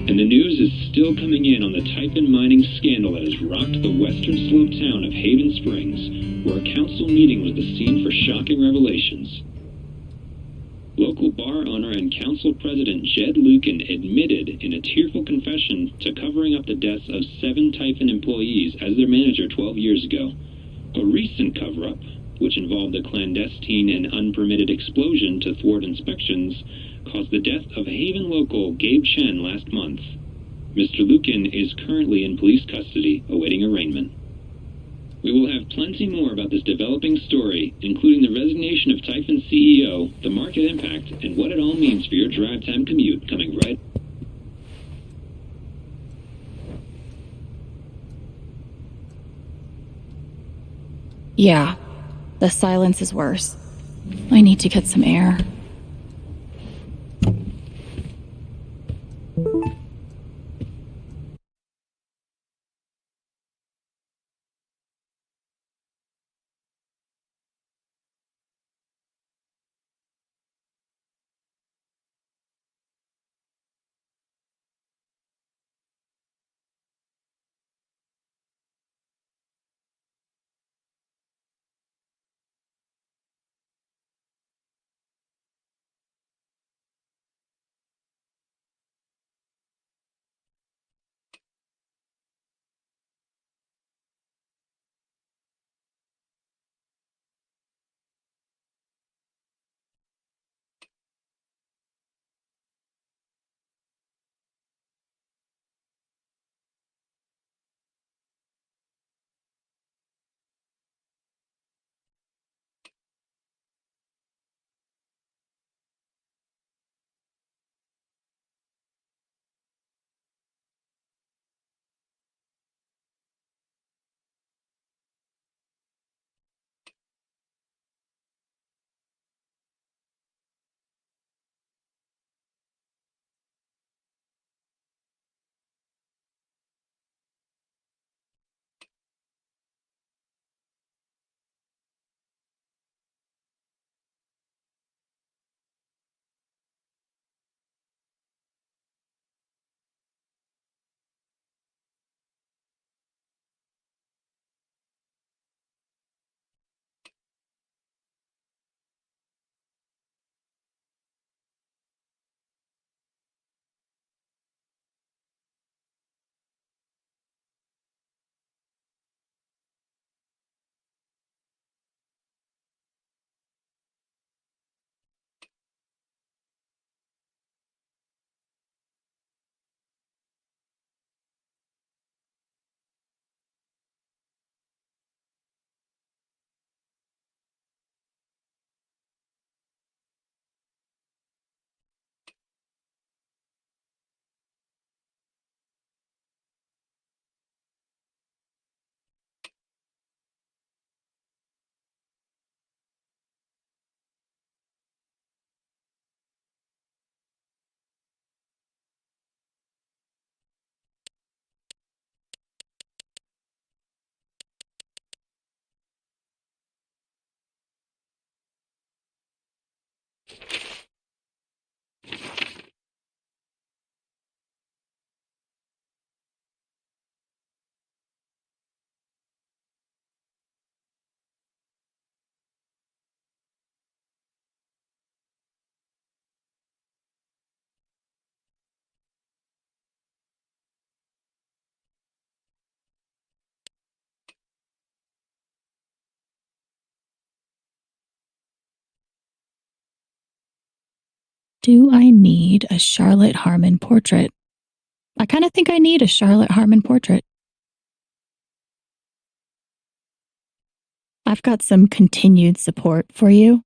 And the news is still coming in on the Typhon mining scandal that has rocked the western slope town of Haven Springs, where a council meeting was the scene for shocking revelations. Local bar owner and council president Jed Lucan admitted in a tearful confession to covering up the deaths of 7 Typhon employees as their manager 12 years ago. A recent cover-up, which involved a clandestine and unpermitted explosion to thwart inspections, caused the death of Haven local Gabe Chen last month. Mr. Lucan is currently in police custody, awaiting arraignment. We will have plenty more about this developing story, including the resignation of Typhon CEO, the market impact, and what it all means for your drive time commute, coming right. Yeah, the silence is worse. I need to get some air. Do I need a Charlotte Harmon portrait? I kind of think I need a Charlotte Harmon portrait. I've got some continued support for you.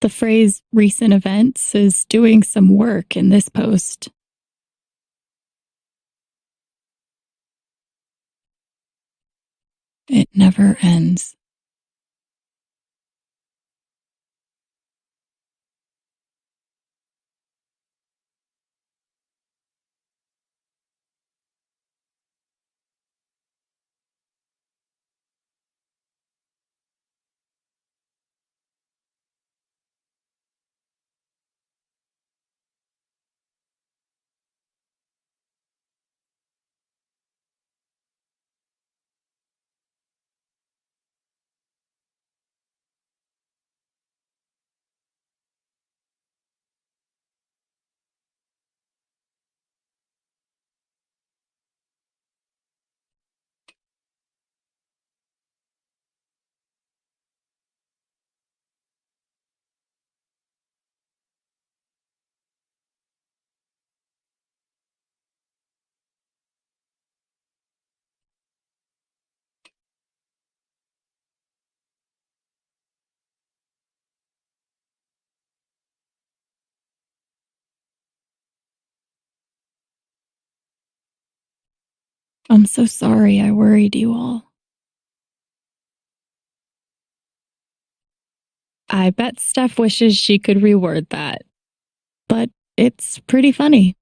The phrase recent events is doing some work in this post. It never ends. I'm so sorry I worried you all. I bet Steph wishes she could reword that, but it's pretty funny.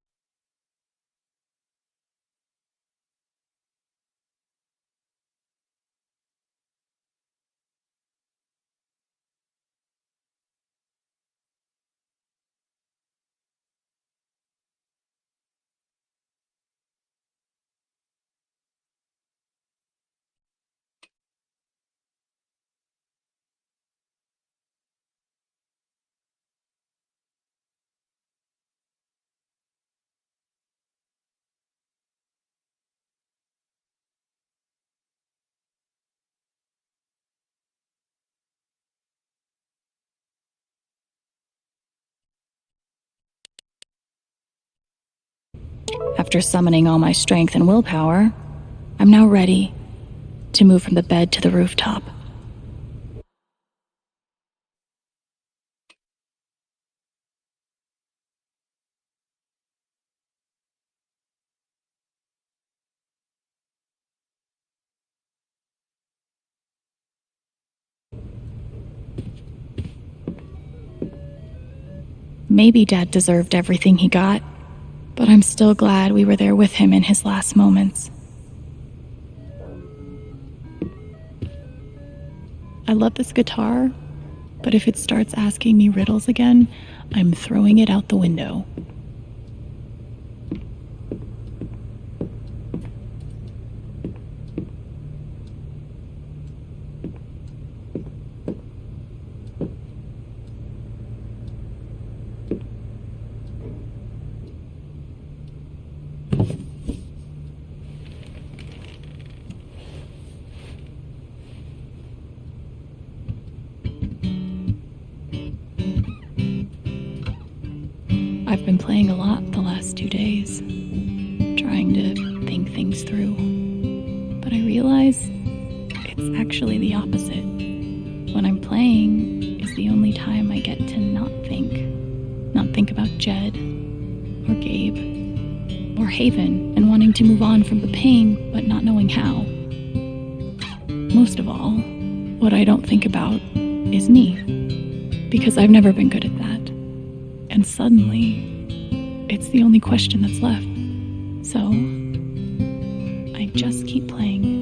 After summoning all my strength and willpower, I'm now ready to move from the bed to the rooftop. Maybe Dad deserved everything he got, but I'm still glad we were there with him in his last moments. I love this guitar, but if it starts asking me riddles again, I'm throwing it out the window. I've been playing a lot the last 2 days, trying to think things through. But I realize it's actually the opposite. When I'm playing is the only time I get to not think about Jed, or Gabe, or Haven, and wanting to move on from the pain, but not knowing how. Most of all, what I don't think about is me, because I've never been good at that. And suddenly, it's the only question that's left. So, I just keep playing.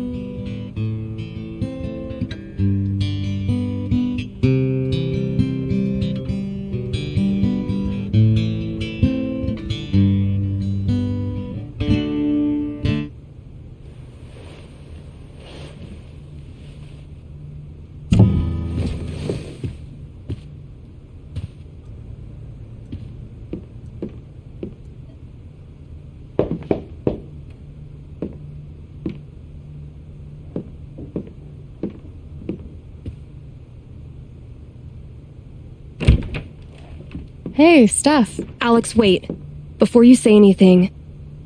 Hey, Steph. Alex, wait. Before you say anything,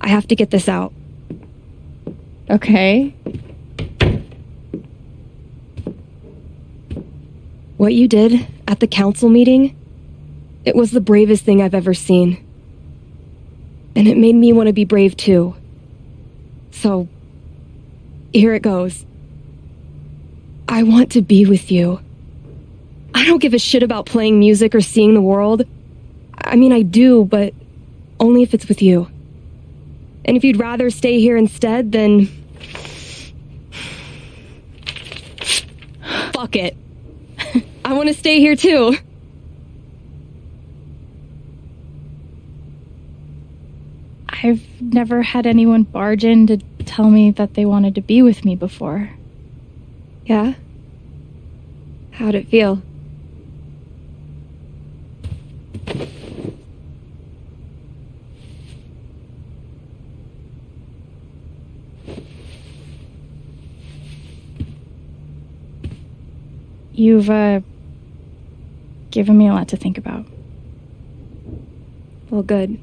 I have to get this out. Okay. What you did at the council meeting, it was the bravest thing I've ever seen. And it made me want to be brave too. So, here it goes. I want to be with you. I don't give a shit about playing music or seeing the world. I mean, I do, but only if it's with you. And if you'd rather stay here instead, then... fuck it. I want to stay here too. I've never had anyone barge in to tell me that they wanted to be with me before. Yeah? How'd it feel? You've, given me a lot to think about. Well, good.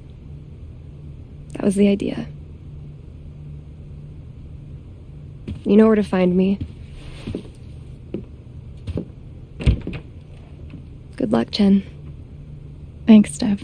That was the idea. You know where to find me. Good luck, Chen. Thanks, Steph.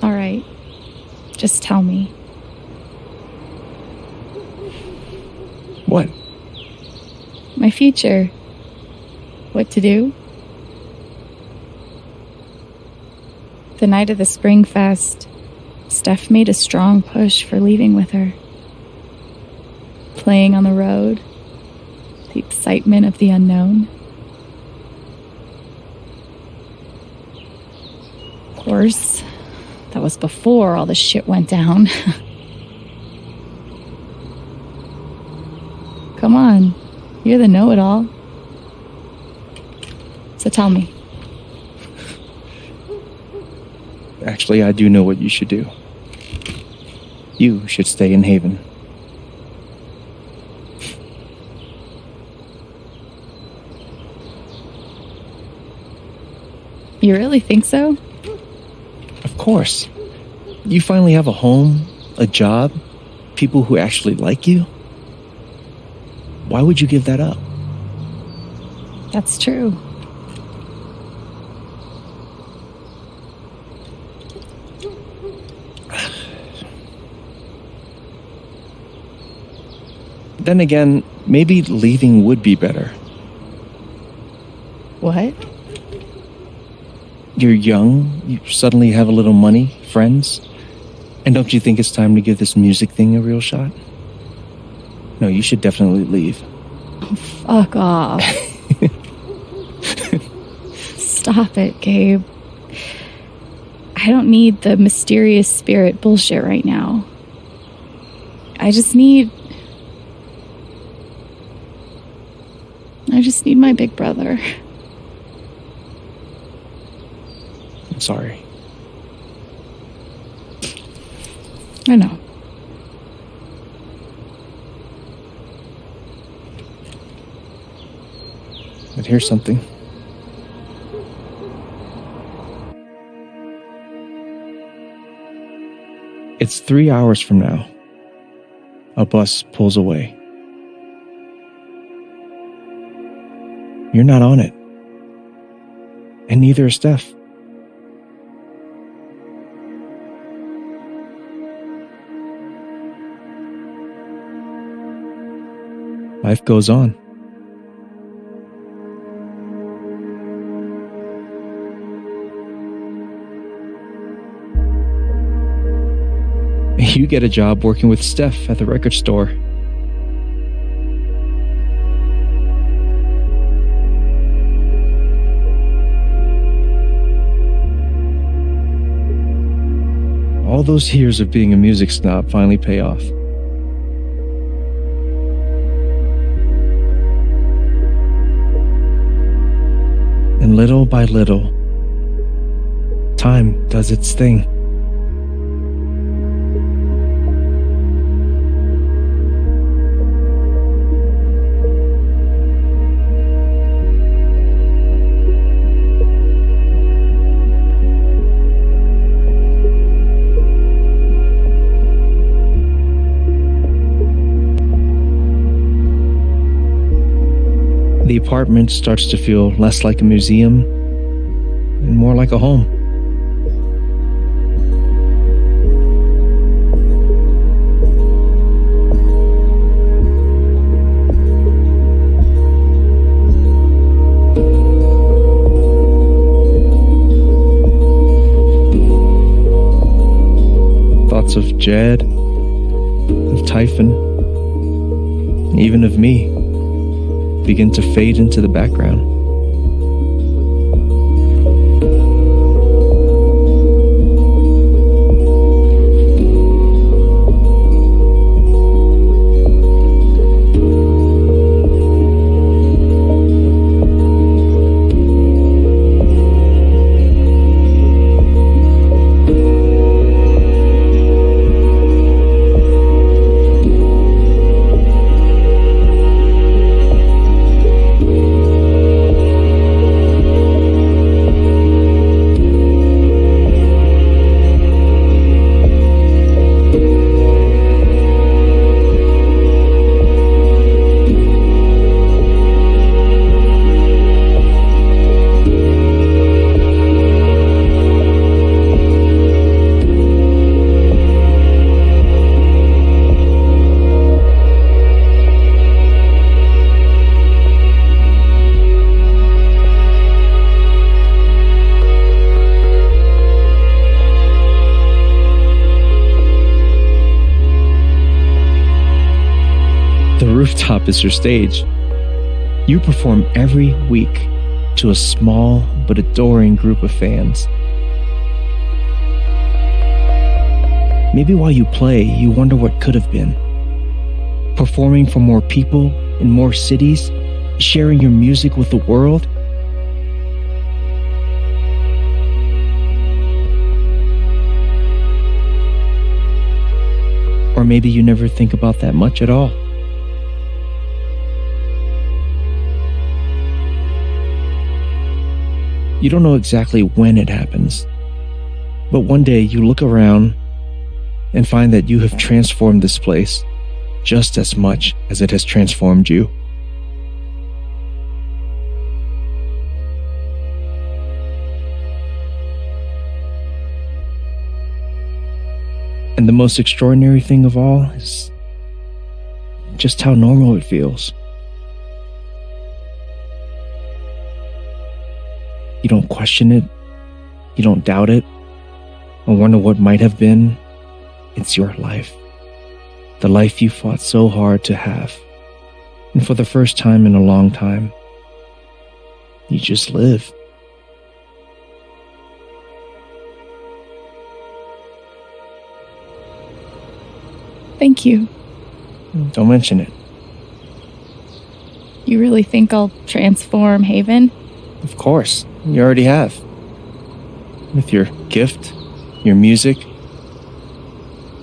All right. Just tell me. What? My future. What to do? The night of the Spring Fest, Steph made a strong push for leaving with her. Playing on the road, the excitement of the unknown. Of course, that was before all the shit went down. Come on, you're the know-it-all. So tell me. Actually, I do know what you should do. You should stay in Haven. You really think so? Of course. You finally have a home, a job, people who actually like you. Why would you give that up? That's true. Then again, maybe leaving would be better. What? You're young, you suddenly have a little money, friends, and don't you think it's time to give this music thing a real shot? No, you should definitely leave. Oh, fuck off. Stop it, Gabe. I don't need the mysterious spirit bullshit right now. I just need my big brother. I'm sorry. I know. But here's something. It's 3 hours from now. A bus pulls away. You're not on it. And neither is Steph. Life goes on. You get a job working with Steph at the record store. All all those years of being a music snob finally pay off. And little by little, time does its thing. The apartment starts to feel less like a museum and more like a home. Thoughts of Jed, of Typhon, and even of me begin to fade into the background. The rooftop is your stage. You perform every week to a small but adoring group of fans. Maybe while you play, you wonder what could have been. Performing for more people in more cities, sharing your music with the world. Or maybe you never think about that much at all. You don't know exactly when it happens, but one day you look around and find that you have transformed this place just as much as it has transformed you. And the most extraordinary thing of all is just how normal it feels. You don't question it, you don't doubt it, or wonder what might have been. It's your life. The life you fought so hard to have. And for the first time in a long time, you just live. Thank you. Don't mention it. You really think I'll transform Haven? Of course, you already have. With your gift, your music,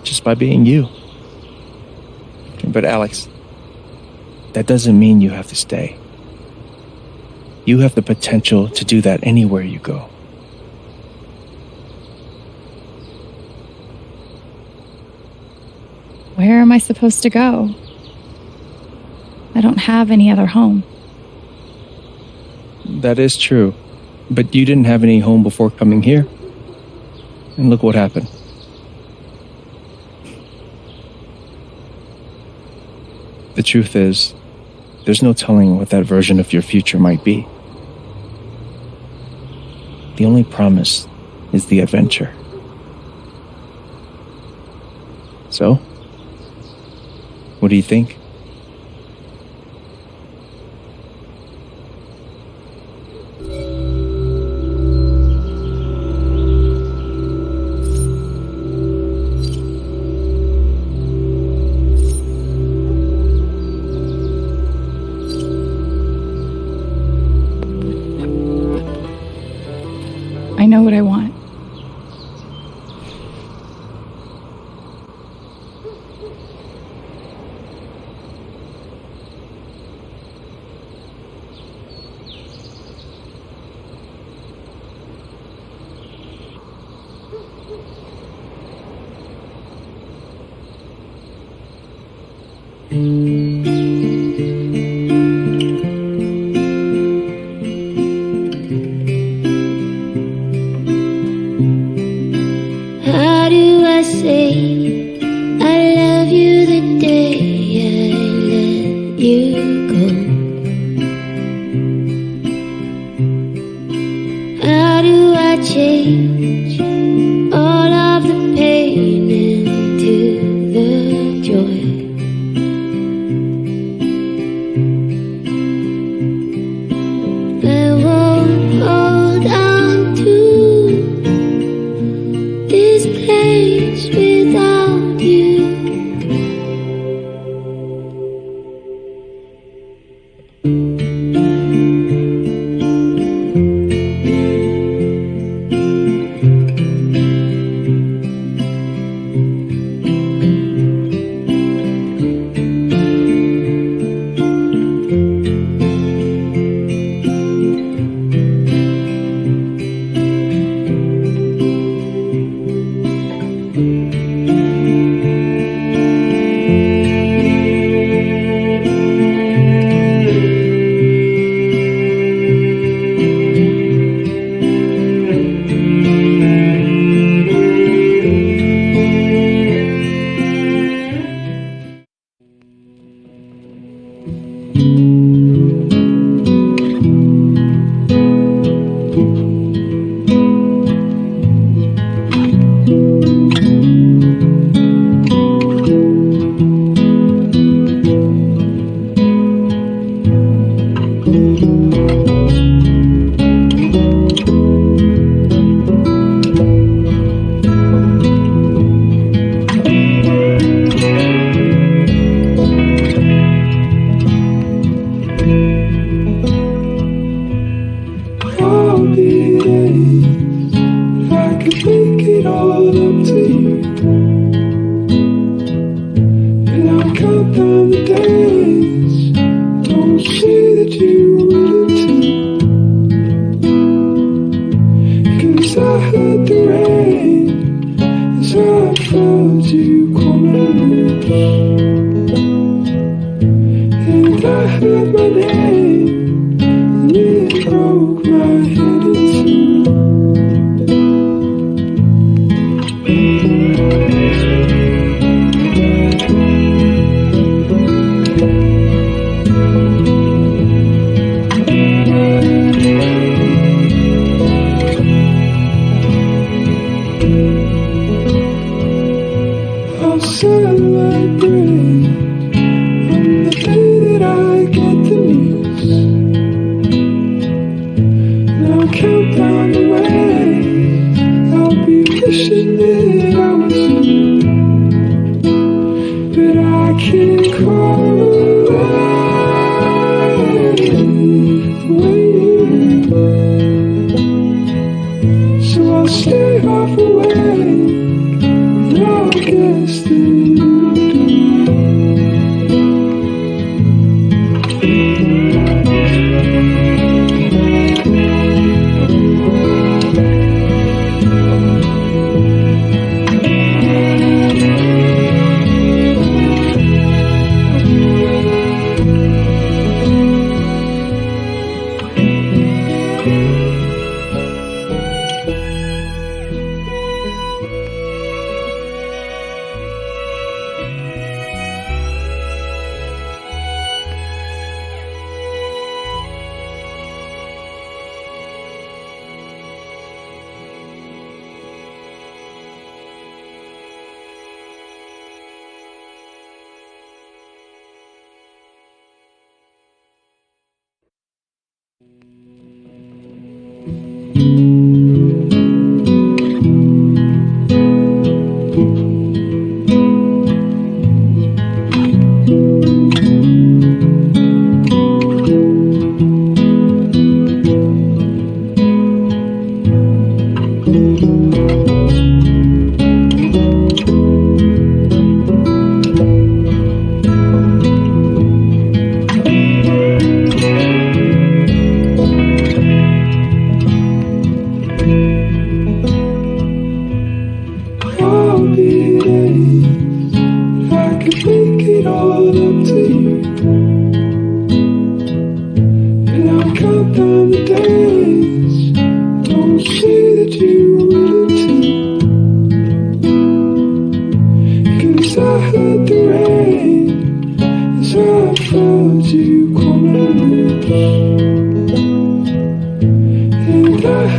just by being you. But Alex, that doesn't mean you have to stay. You have the potential to do that anywhere you go. Where am I supposed to go? I don't have any other home. That is true. But you didn't have any home before coming here. And look what happened. The truth is, there's no telling what that version of your future might be. The only promise is the adventure. So, what do you think? know what I want. How do I say I love you the day I let you go? How do I change all of the pain into the joy? I won't hold on to this place without you.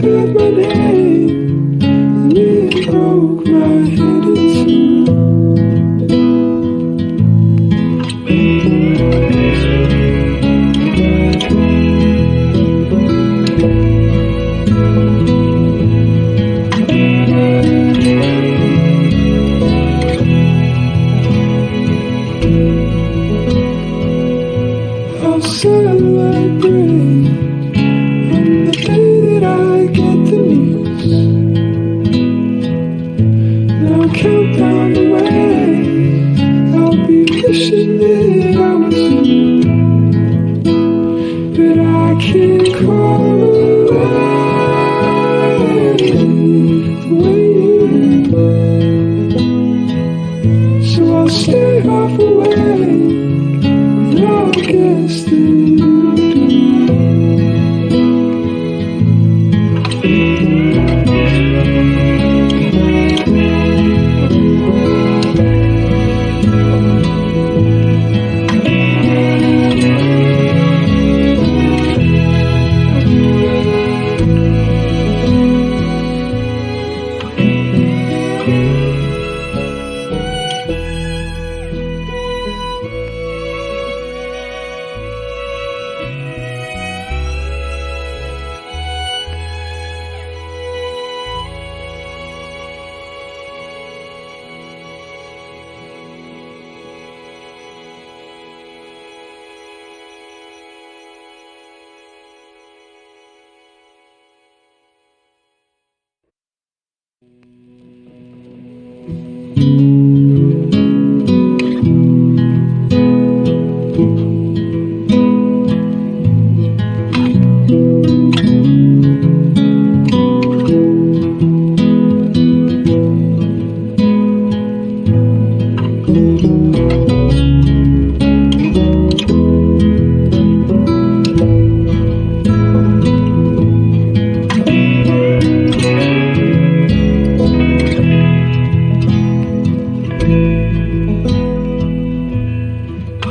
heard my name, and it broke my head in two. I'll celebrate on the day that I get the news. Now count down the way I'll be wishing that I was you, but I can't crawl away the way you do. So I'll stay half awake, and I'll guess that you do.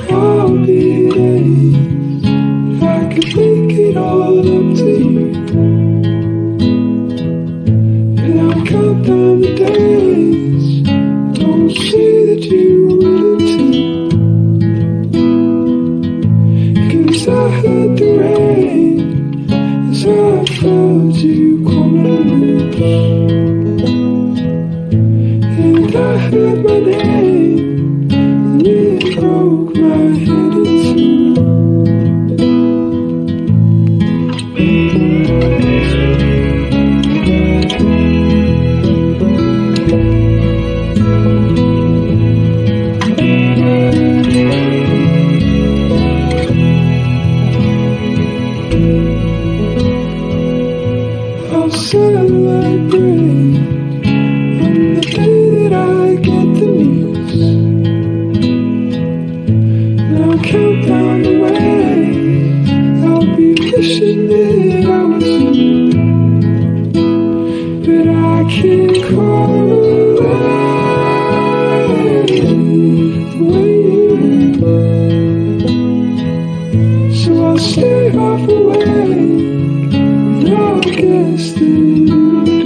I'll be days I could make it all up to you, and I'll count down the days. Don't say that you wouldn't too, 'cause I heard the rain as I felt you coming loose, and I heard my name, and it broke my head in two. I'll celebrate on the day that I get the news. Now count down the way I'll be wishing that I was you, but I can't crawl away the way you do. So I'll stay half awake, and I'll guess that you do.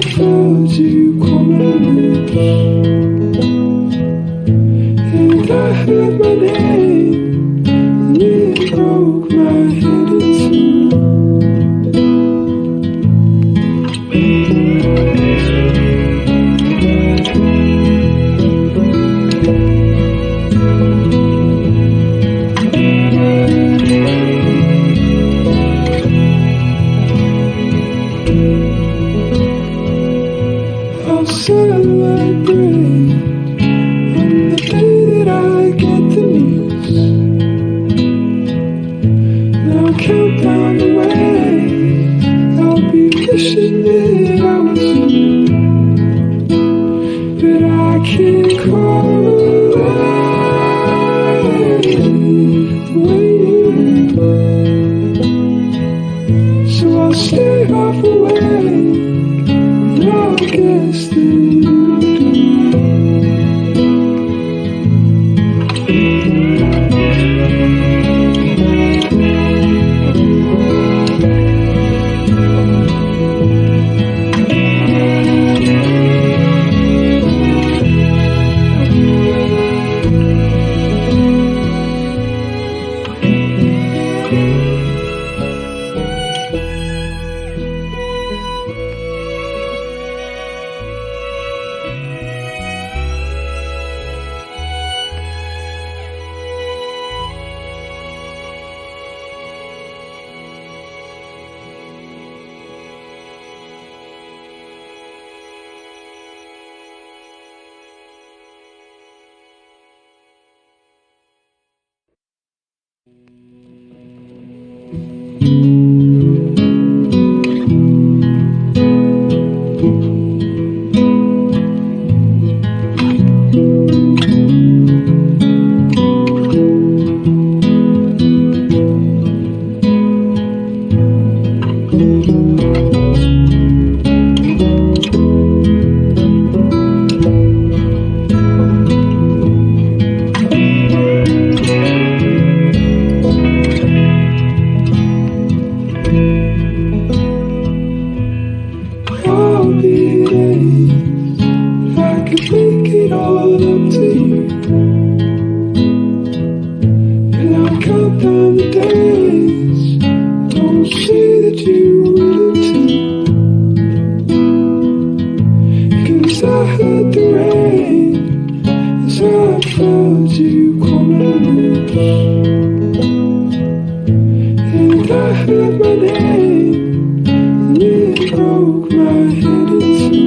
felt you coming and I heard my name and it broke my head in two. I'll celebrate on the day that I get the news. Now count down the way I'll be wishing that I was you, but I can't call away the way you do. So I'll stay half away. I guess that you do. I'll be days I could make it all up to you, and I'll count down the days. Don't say that you wouldn't too, 'cause I heard the rain as I felt you coming, and I heard my name and it broke my head in two.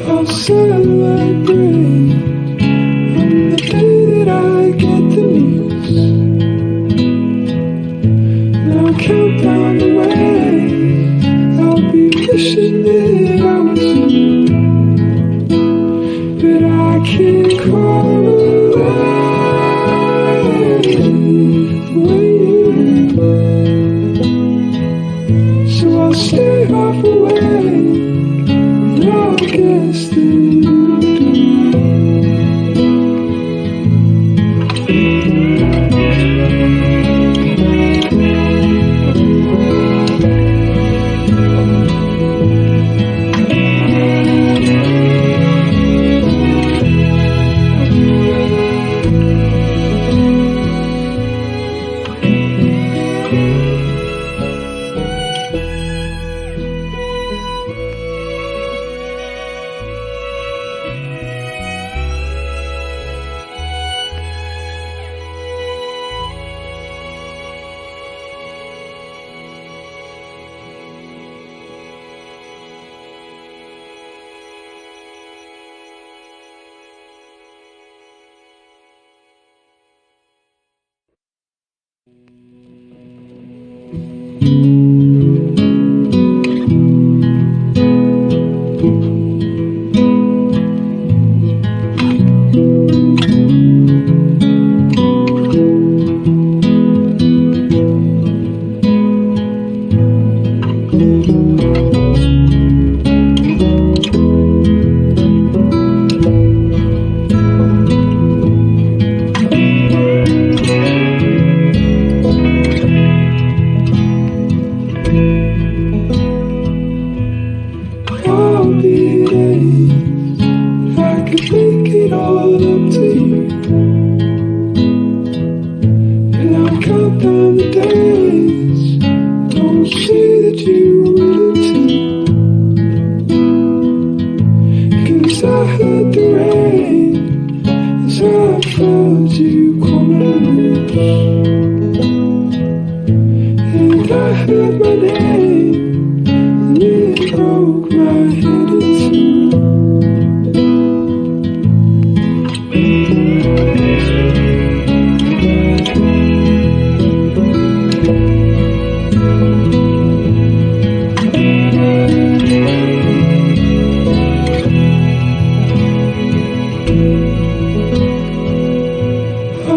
I'll celebrate on the day that I get the news. Now count down the way I'll be wishing that I was you, but I can't call away the way you do. So I'll stay half away. I guess that you do.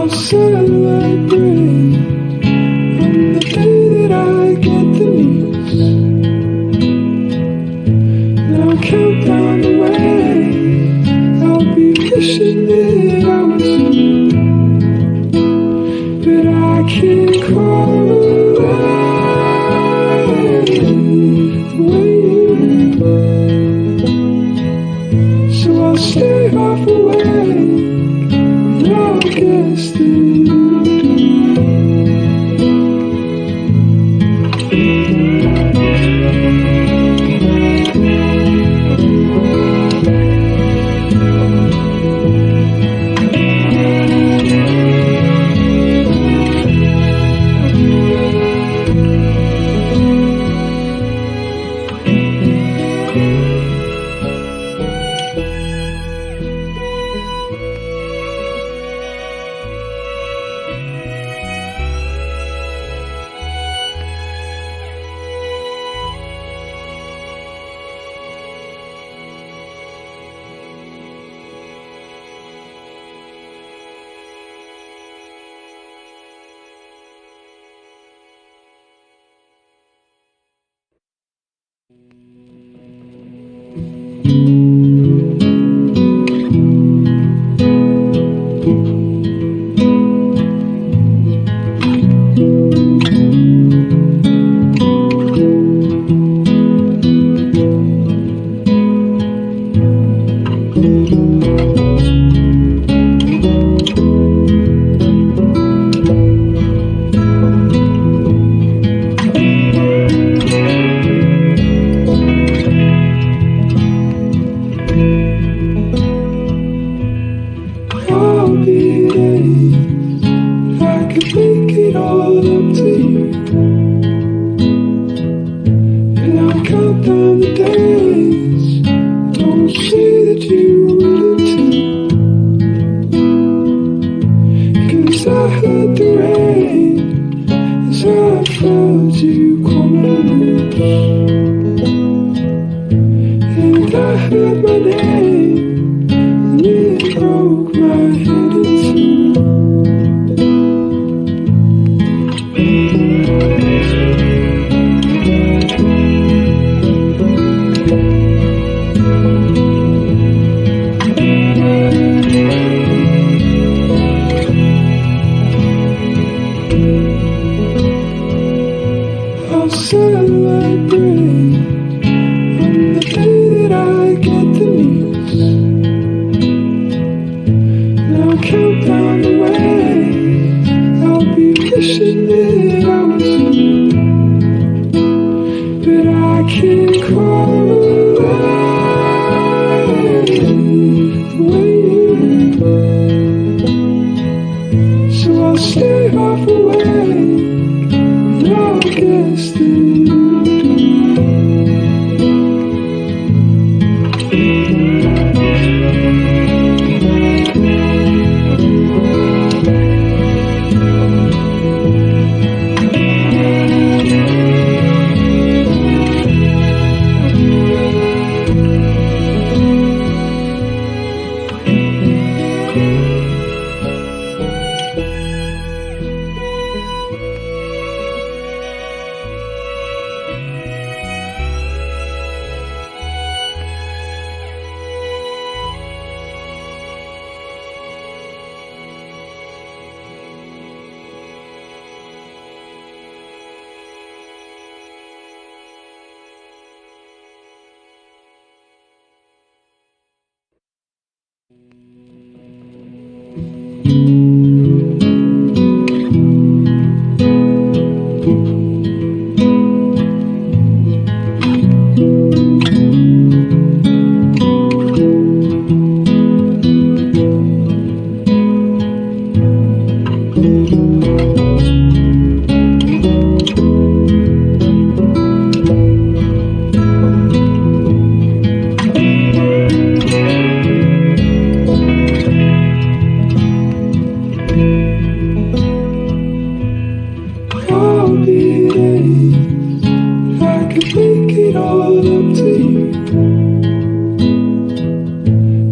I'll celebrate on the day that I get the news. And I'll count down the way I'll be wishing that I was you. But I can't call away the way you do. So I'll stay half awake. I guess that you do.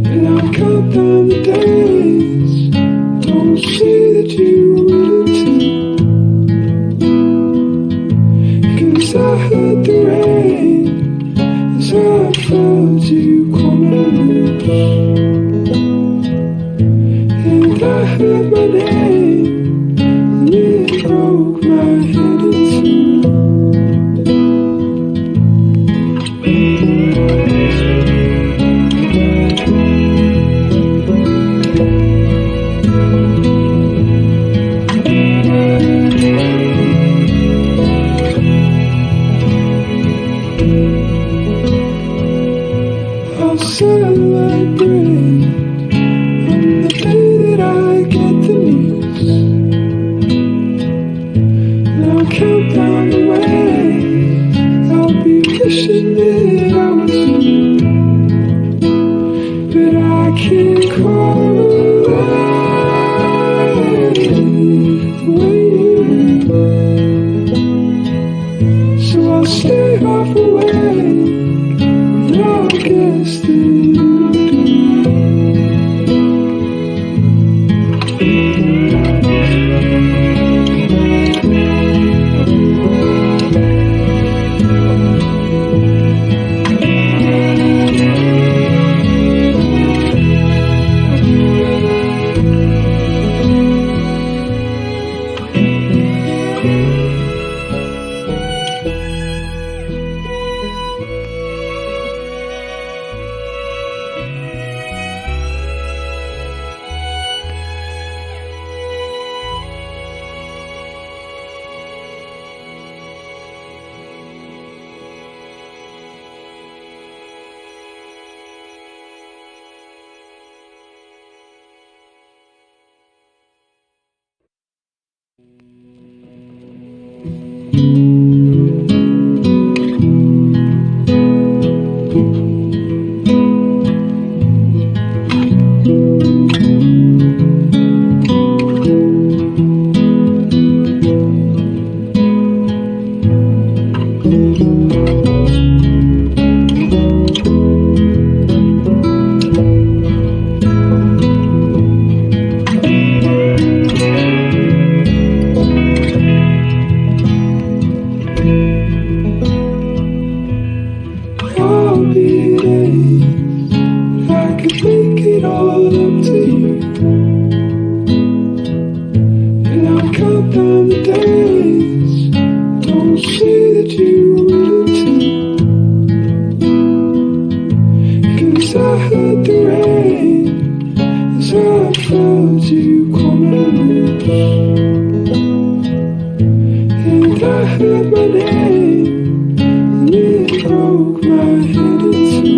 And I'll count down the days. Don't see say that you were willing to. 'Cause I heard the rain as I felt you coming loose. And I heard my name, and it broke my head in two. I'll celebrate on the day that I get the news. And I'll count down the ways I'll be wishing that I was you. But I can't call alive the way you do. So I'll stay half awake, and I'll guess that you do. I'll be days if I could make it all up to you. And I'll count down the days. Don't say that you were willing to. 'Cause I heard the rain as I felt you coming loose. And I heard my name, and it broke my head in two.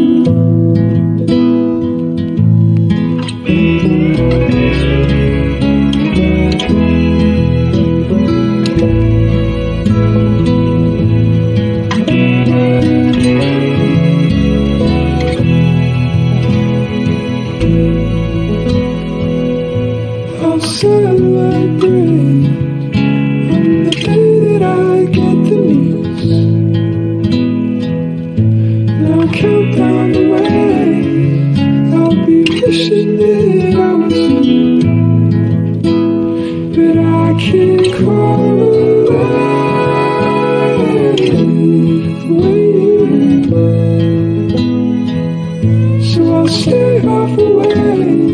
I'll celebrate on the day that I get the news. And I'll count down the ways I'll be wishing that I was you. But I can't call alive the way you do. So I'll stay half awake,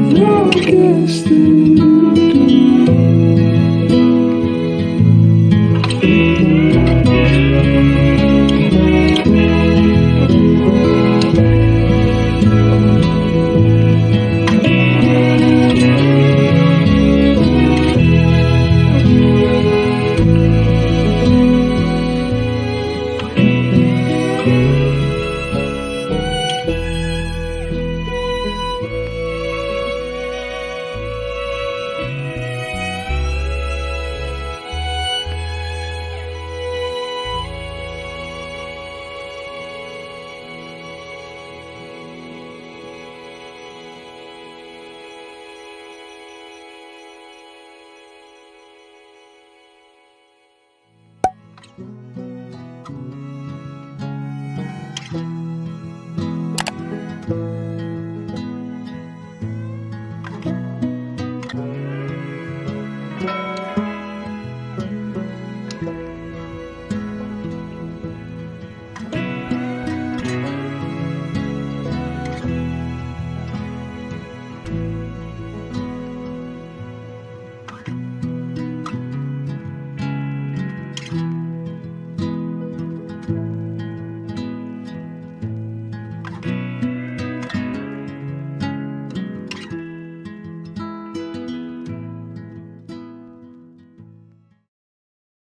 and I'll guess that you do.